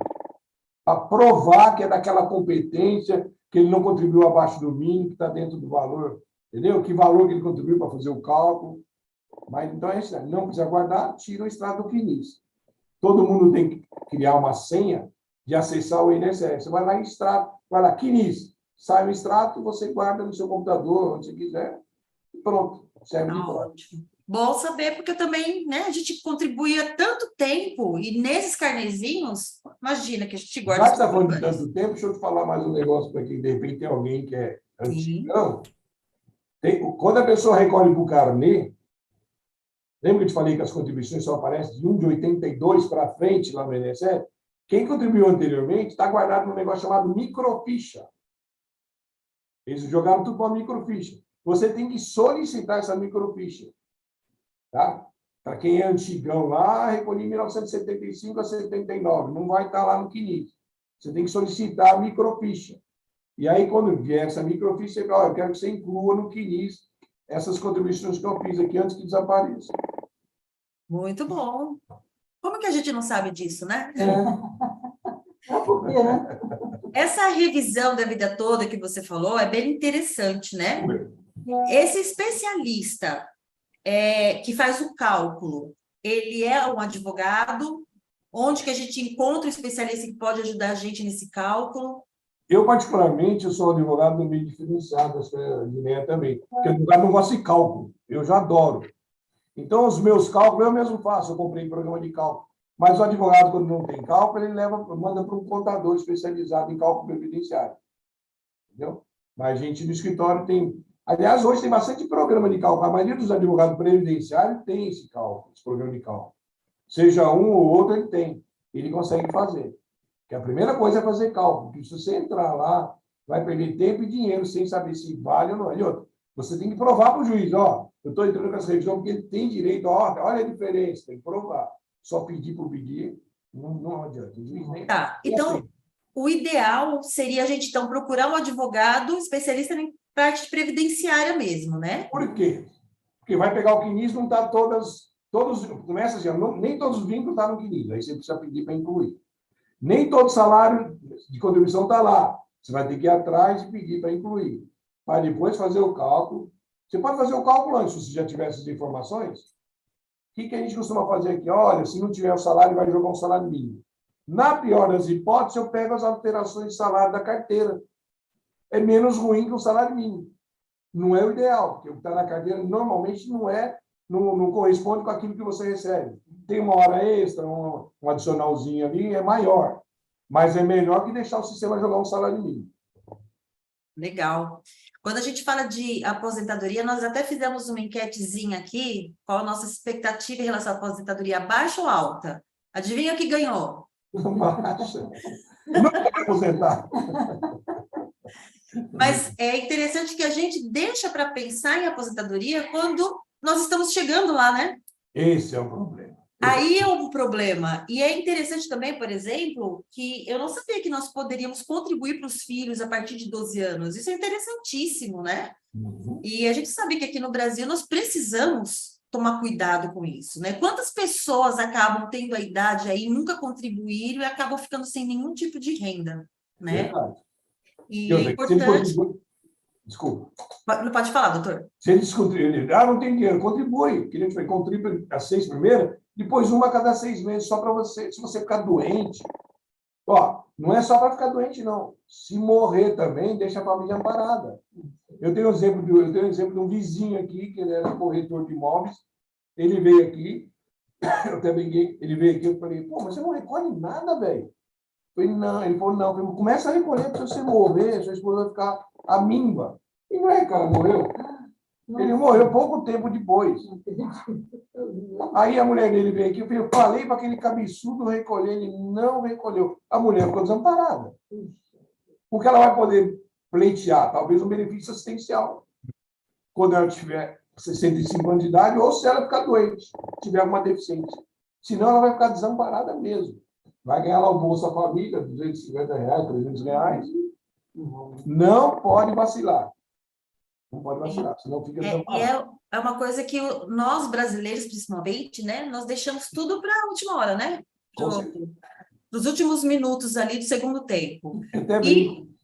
Para provar que é daquela competência, que ele não contribuiu abaixo do mínimo, que está dentro do valor, entendeu? Que valor que ele contribuiu para fazer o cálculo. Mas, então, é isso. Não precisa guardar, tira o extrato do CNIS. Todo mundo tem que criar uma senha de acessar o INSS. Você vai lá em extrato, vai lá, CNIS. Sai o extrato, você guarda no seu computador, onde você quiser, e pronto. Serve de prova. Ótimo. Bom saber, porque eu também, né, a gente contribuía tanto tempo, e nesses carnezinhos, imagina que a gente guarda... Já que está falando de tanto tempo, deixa eu te falar mais um negócio para que, de repente, tem alguém que é antigão. Quando a pessoa recolhe para o carnê, lembra que eu te falei que as contribuições só aparecem de 1 de 82 para frente lá no INSS? Quem contribuiu anteriormente está guardado num negócio chamado microficha. Eles jogaram tudo para a microficha. Você tem que solicitar essa microficha. Tá? Para quem é antigão lá, recolhi em 1975 a 79, não vai estar lá no CNIS. Você tem que solicitar a microficha. E aí, quando vier essa microficha, você fala, eu quero que você inclua no CNIS essas contribuições que eu fiz aqui antes que desapareça. Muito bom. Como que a gente não sabe disso, né? Por quê, né? Essa revisão da vida toda que você falou é bem interessante, né? Esse especialista que faz o cálculo, ele é um advogado? Onde que a gente encontra um especialista que pode ajudar a gente nesse cálculo? Eu, particularmente, eu sou advogado do meio diferenciado, acho que a Dineia também, porque advogado não gosta de cálculo, eu já adoro. Então, os meus cálculos eu mesmo faço, eu comprei programa de cálculo. Mas o advogado, quando não tem cálculo, ele manda para um contador especializado em cálculo previdenciário. Entendeu? Mas a gente no escritório tem... Aliás, hoje tem bastante programa de cálculo. A maioria dos advogados previdenciários tem esse cálculo, esse programa de cálculo. Seja um ou outro, ele tem. Ele consegue fazer. Que a primeira coisa é fazer cálculo. Porque se você entrar lá, vai perder tempo e dinheiro sem saber se vale ou não. E outra, você tem que provar para o juiz, ó, eu estou entrando com essa revisão porque ele tem direito, ó, olha a diferença, tem que provar. Só pedir por pedir, não adianta. O juiz nem... Tá, então, o ideal seria a gente, então, procurar um advogado especialista em parte previdenciária mesmo, né? Por quê? Porque vai pegar o CNIS, não está todos, começa assim, nem todos os vínculos estão no CNIS, aí você precisa pedir para incluir. Nem todo salário de contribuição está lá. Você vai ter que ir atrás e pedir para incluir. Para depois fazer o cálculo. Você pode fazer o cálculo antes, se você já tiver essas informações. O que a gente costuma fazer aqui? Olha, se não tiver o salário, vai jogar um salário mínimo. Na pior das hipóteses, eu pego as alterações de salário da carteira. É menos ruim que o salário mínimo. Não é o ideal, porque o que está na carteira normalmente não corresponde com aquilo que você recebe. Tem uma hora extra, um adicionalzinho ali, é maior. Mas é melhor que deixar o sistema jogar um salário mínimo. Legal. Quando a gente fala de aposentadoria, nós até fizemos uma enquetezinha aqui, qual a nossa expectativa em relação à aposentadoria, baixa ou alta? Adivinha o que ganhou? Baixa. Não pode aposentar. Mas é interessante que a gente deixa para pensar em aposentadoria quando nós estamos chegando lá, né? Esse é o problema. Aí é um problema. E é interessante também, por exemplo, que eu não sabia que nós poderíamos contribuir para os filhos a partir de 12 anos. Isso é interessantíssimo, né? Uhum. E a gente sabe que aqui no Brasil nós precisamos tomar cuidado com isso, né? Quantas pessoas acabam tendo a idade aí, nunca contribuíram e acabam ficando sem nenhum tipo de renda, né? Verdade. E é importante... Desculpa. Não pode falar, doutor. Se ele contribui, não tem dinheiro, contribui. Que a gente vai contribuir as 6 primeiras, depois uma a cada 6 meses, só para você. Se você ficar doente, ó, não é só para ficar doente, não. Se morrer também, deixa a família amparada. Eu tenho um exemplo de um vizinho aqui, que ele era corretor de imóveis. Ele veio aqui, eu até brinquei, ele veio aqui, eu falei, pô, mas você não recolhe nada, velho. Falei, não. Ele falou, não. Falei, começa a recolher, para você morrer, sua esposa vai ficar a mimba. E não é, cara, morreu. Ele morreu pouco tempo depois. Aí a mulher dele veio aqui, eu falei para aquele cabeçudo recolher, ele não recolheu. A mulher ficou desamparada. Porque ela vai poder pleitear, talvez, um benefício assistencial. Quando ela tiver 65 anos de idade, ou se ela ficar doente, tiver alguma deficiência. Senão, ela vai ficar desamparada mesmo. Vai ganhar lá o Bolsa Família, R$250, R$300. Não pode vacilar. Não pode vacilar, senão fica desamparado. É uma coisa que nós, brasileiros, principalmente, né? Nós deixamos tudo para a última hora, né? Dos últimos minutos ali do segundo tempo.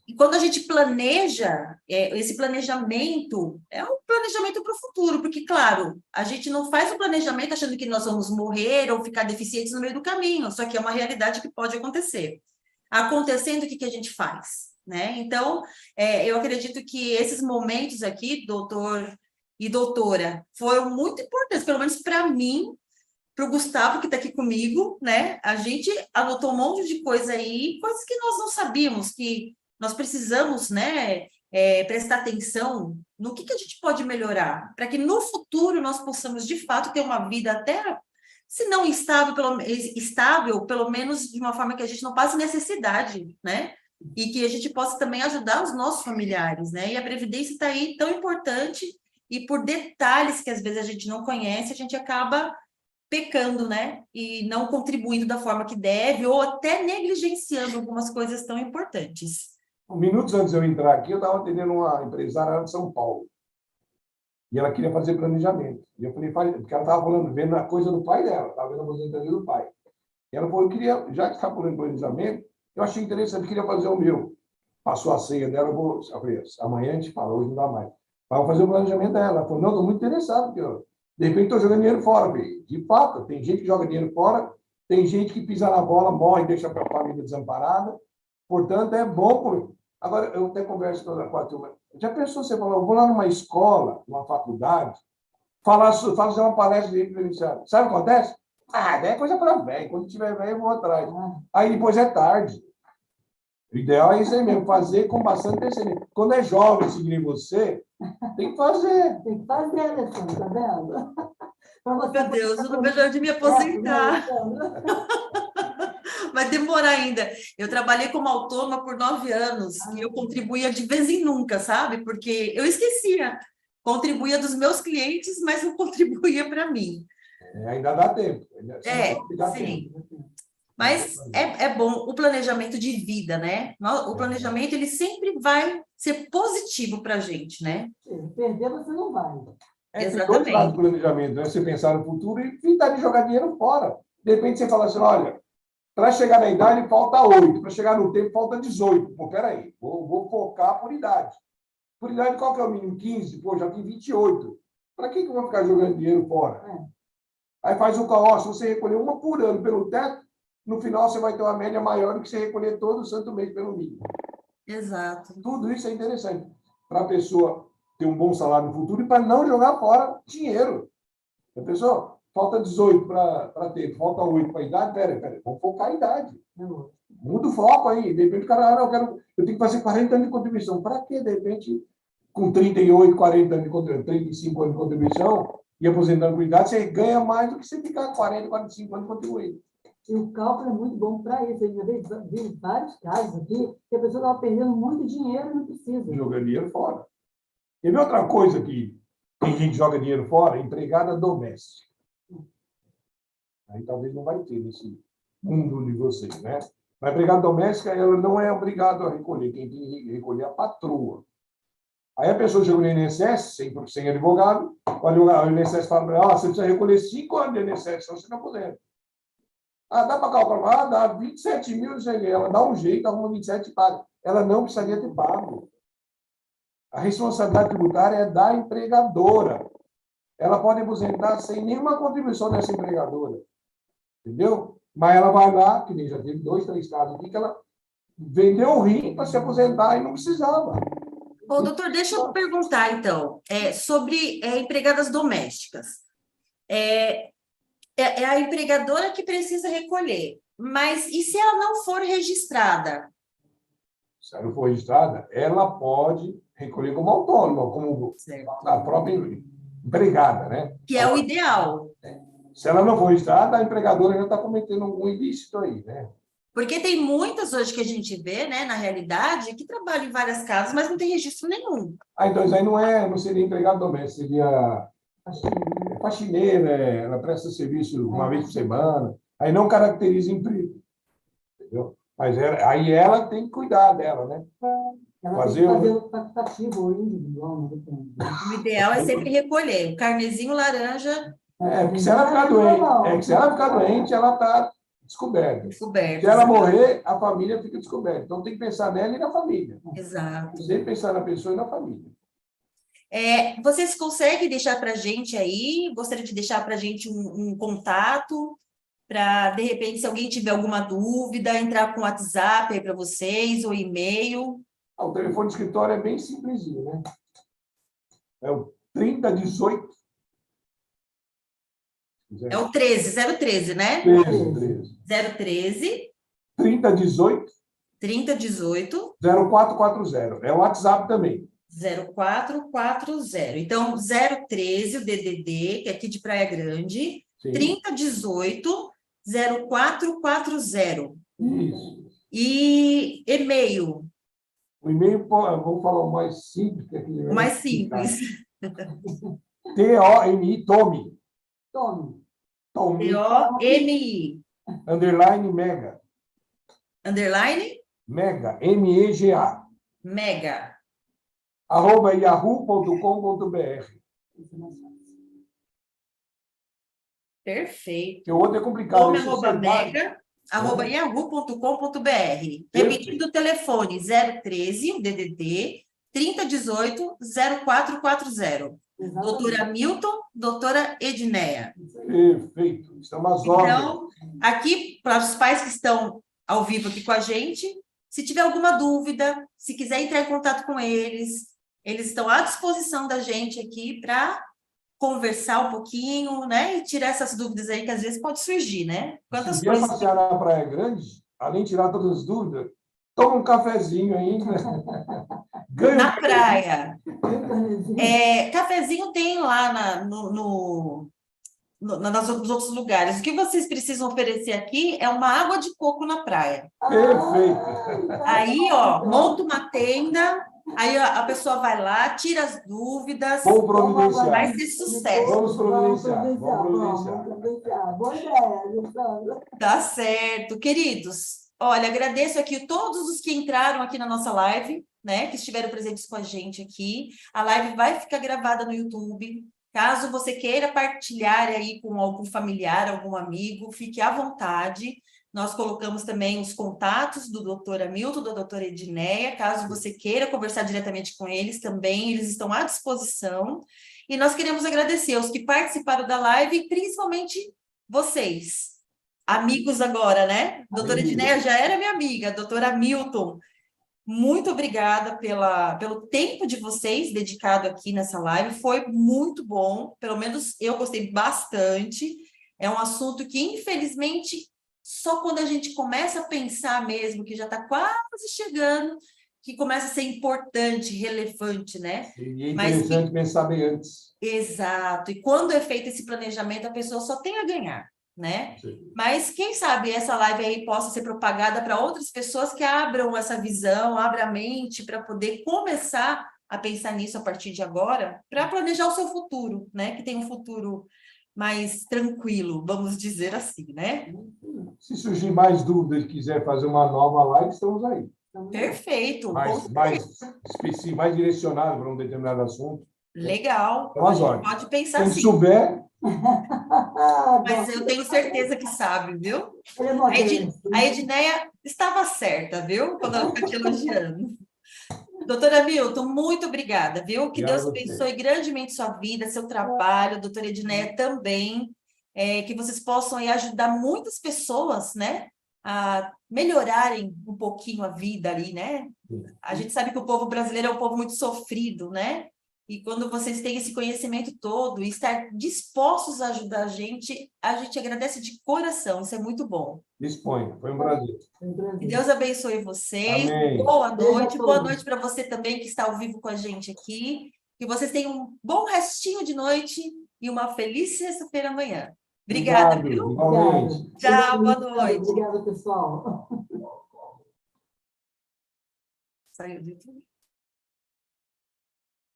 E quando a gente planeja, esse planejamento é um planejamento para o futuro, porque, claro, a gente não faz o planejamento achando que nós vamos morrer ou ficar deficientes no meio do caminho, só que é uma realidade que pode acontecer. Acontecendo, o que a gente faz? Né? Então, eu acredito que esses momentos aqui, doutor e doutora, foram muito importantes, pelo menos para mim, para o Gustavo, que está aqui comigo, né? A gente anotou um monte de coisa aí, coisas que nós não sabíamos, que nós precisamos, né, prestar atenção no que a gente pode melhorar, para que no futuro nós possamos, de fato, ter uma vida até, se não estável, pelo menos de uma forma que a gente não passe necessidade, né? E que a gente possa também ajudar os nossos familiares, né? E a Previdência está aí tão importante, e por detalhes que às vezes a gente não conhece, a gente acaba pecando, né? E não contribuindo da forma que deve, ou até negligenciando algumas coisas tão importantes. Minutos antes de eu entrar aqui, eu estava atendendo uma empresária lá de São Paulo. E ela queria fazer planejamento. E eu falei, porque ela estava falando, vendo a coisa do pai dela, estava vendo a aposentadoria do pai. E ela falou, eu queria, já que está falando planejamento, eu achei interessante, eu queria fazer o meu. Passou a senha dela, eu falei, amanhã a gente fala, hoje não dá mais. Mas vou fazer o planejamento dela. Ela falou, não, estou muito interessado, porque eu, de repente estou jogando dinheiro fora. Falei, de fato, tem gente que joga dinheiro fora, tem gente que pisa na bola, morre e deixa a família desamparada. Portanto, é bom. Agora, eu até converso com a turma. Já pensou, você falou, eu vou lá numa escola, numa faculdade, fazer uma palestra de diferenciado. Sabe o que acontece? Ah, daí é coisa para velho. Quando tiver velho, eu vou atrás. Aí depois é tarde. O ideal é isso aí mesmo, fazer com bastante antecedência. Quando é jovem, seguir você, tem que fazer. Tem que fazer, Alessandra, tá vendo? Meu Deus, eu não vejo a hora de me aposentar. Vai demorar ainda. Eu trabalhei como autônoma por 9 anos e eu contribuía de vez em nunca, sabe? Porque eu esquecia. Contribuía dos meus clientes, mas não contribuía para mim. Ainda dá tempo. Dá sim. Tempo. Mas é bom o planejamento de vida, né? O planejamento, ele sempre vai ser positivo para a gente, né? Perder você não vai. Tem dois lados do planejamento, né? Você pensar no futuro e evitar de jogar dinheiro fora. De repente você fala assim, olha, para chegar na idade falta 8, para chegar no tempo falta 18. Pô, peraí, vou focar por idade. Por idade, qual que é o mínimo? 15? Pô, já tem 28. Para que eu vou ficar jogando dinheiro fora? Aí faz o cálculo, se você recolher uma por ano pelo teto, no final você vai ter uma média maior do que você recolher todo o santo mês pelo mínimo. Exato. Tudo isso é interessante para a pessoa ter um bom salário no futuro e para não jogar fora dinheiro. A pessoa, falta 18 para ter, falta 8 para a idade, peraí, vamos focar a idade. Muda o foco aí. De repente o cara, eu tenho que fazer 40 anos de contribuição. Para quê? De repente, com 38, 40 anos de contribuição, 35 anos de contribuição e aposentando por idade, você ganha mais do que você ficar 40, 45 anos contribuindo. E o cálculo é muito bom para isso. Eu já vi vários casos aqui que a pessoa estava perdendo muito dinheiro e não precisa. Jogando dinheiro fora. Teve outra coisa que tem gente que joga dinheiro fora, empregada doméstica. Aí talvez não vai ter nesse mundo de vocês, né? Mas a empregada doméstica, ela não é obrigada a recolher. Quem tem que recolher é a patroa. Aí a pessoa chega no INSS, sem advogado, o INSS fala para ela, você precisa recolher 5 anos de INSS, senão você não aposenta. Dá para calcular? Dá 27 mil, ela dá um jeito, arruma 27 e paga. Ela não precisaria ter pago. A responsabilidade tributária é da empregadora. Ela pode aposentar sem nenhuma contribuição dessa empregadora. Entendeu? Mas ela vai lá, que nem já teve 2, 3 casos aqui, que ela vendeu o rim para se aposentar e não precisava. Bom, doutor, deixa eu perguntar, então, sobre empregadas domésticas. É a empregadora que precisa recolher, mas e se ela não for registrada? Se ela não for registrada, ela pode recolher como autônoma, como a própria empregada, né? Que é o ideal. Se ela não for registrada, a empregadora já está cometendo algum ilícito aí, né? Porque tem muitas hoje que a gente vê, né, na realidade, que trabalham em várias casas, mas não tem registro nenhum. Então isso aí não seria empregado doméstico, seria faxineira, ela presta serviço uma vez por semana, aí não caracteriza emprego, entendeu? Mas aí ela tem que cuidar dela, né? Ela fazer o facultativo ou individual. O ideal é sempre recolher. O carnezinho laranja... Porque se ela ficar doente, ela está descoberta. Se ela morrer, a família fica descoberta. Então tem que pensar nela e na família. Exato. Sempre pensar na pessoa e na família. Vocês conseguem deixar para a gente aí? Gostaria de deixar para a gente um contato para, de repente, se alguém tiver alguma dúvida, entrar com o WhatsApp aí para vocês, ou e-mail. O telefone do escritório é bem simplesinho, né? É o 3018. É o 013, né? 013. 3018. 0440. É o WhatsApp também. 0440. Então, 013, o DDD, que é aqui de Praia Grande. Sim. 3018 0440. Isso. E e-mail. O e-mail, vamos falar o mais simples. O mais simples. TOMI, Tome. Tomi, T-O-M-I, underline mega. underline, Mega, M-E-G-A. mega. @yahoo.com.br. Perfeito. Que o outro é complicado. Home, é sociedade. @mega, @yahoo.com.br. Repetindo o telefone, 013, DDD, 3018 0440. Doutora Milton, doutora Edneia. Perfeito. Estamos às ordens. Então, aqui, para os pais que estão ao vivo aqui com a gente, se tiver alguma dúvida, se quiser entrar em contato com eles, eles estão à disposição da gente aqui para conversar um pouquinho, né? E tirar essas dúvidas aí que às vezes pode surgir, né? Quantas Se vier coisas. passear na Praia Grande, além de tirar todas as dúvidas, toma um cafezinho ainda. Ganha Na praia. É. Cafezinho tem lá nos outros lugares. O que vocês precisam oferecer aqui é uma água de coco na praia. Perfeito. Aí, ó, monta uma tenda, aí a pessoa vai lá, tira as dúvidas. Vamos providenciar. Vai ser sucesso. Vamos providenciar. Vamos providenciar. Boa ideia, Alessandra. Tá certo. Queridos, olha, agradeço aqui todos os que entraram aqui na nossa live, né, que estiveram presentes com a gente aqui. A live vai ficar gravada no YouTube. Caso você queira partilhar aí com algum familiar, algum amigo, fique à vontade. Nós colocamos também os contatos do doutor Hamilton, da doutora Edneia. Caso você queira conversar diretamente com eles também, eles estão à disposição. E nós queremos agradecer aos que participaram da live, e principalmente vocês, amigos agora, né? A doutora Edneia já era minha amiga, a doutora Hamilton. Muito obrigada pelo tempo de vocês dedicado aqui nessa live. Foi muito bom, pelo menos eu gostei bastante. É um assunto que, infelizmente, só quando a gente começa a pensar mesmo, que já está quase chegando, que começa a ser importante, relevante, né? E é interessante pensar bem antes. Exato. E quando é feito esse planejamento, a pessoa só tem a ganhar, né? Sim. Mas quem sabe essa live aí possa ser propagada para outras pessoas que abram essa visão, abram a mente para poder começar a pensar nisso a partir de agora, para planejar o seu futuro, né? Que tem um futuro mais tranquilo, vamos dizer assim, né? Se surgir mais dúvidas e quiser fazer uma nova live, estamos aí. Perfeito. Mais específico, mais direcionado para um determinado assunto. Legal. Estamos às ordens. Pode pensar Quem assim. souber, Mas eu tenho certeza que sabe, viu? Ele é modesto. A Edneia estava certa, viu? Quando ela fica te elogiando. Doutora Milton, muito obrigada, viu? Que Obrigado Deus a você. abençoe grandemente sua vida, seu trabalho, doutora Edneia também. Que vocês possam aí ajudar muitas pessoas, né? A melhorarem um pouquinho a vida ali, né? A gente sabe que o povo brasileiro é um povo muito sofrido, né? E quando vocês têm esse conhecimento todo e estar dispostos a ajudar a gente agradece de coração, isso é muito bom. disponha. Foi um prazer. Que Deus abençoe vocês. Amém. Boa noite. Boa todos. noite para você também que está ao vivo com a gente aqui. Que vocês tenham um bom restinho de noite e uma feliz sexta-feira amanhã. Obrigada, Obrigado, viu? igualmente. Tchau, boa noite. Obrigada, pessoal. Saiu do YouTube.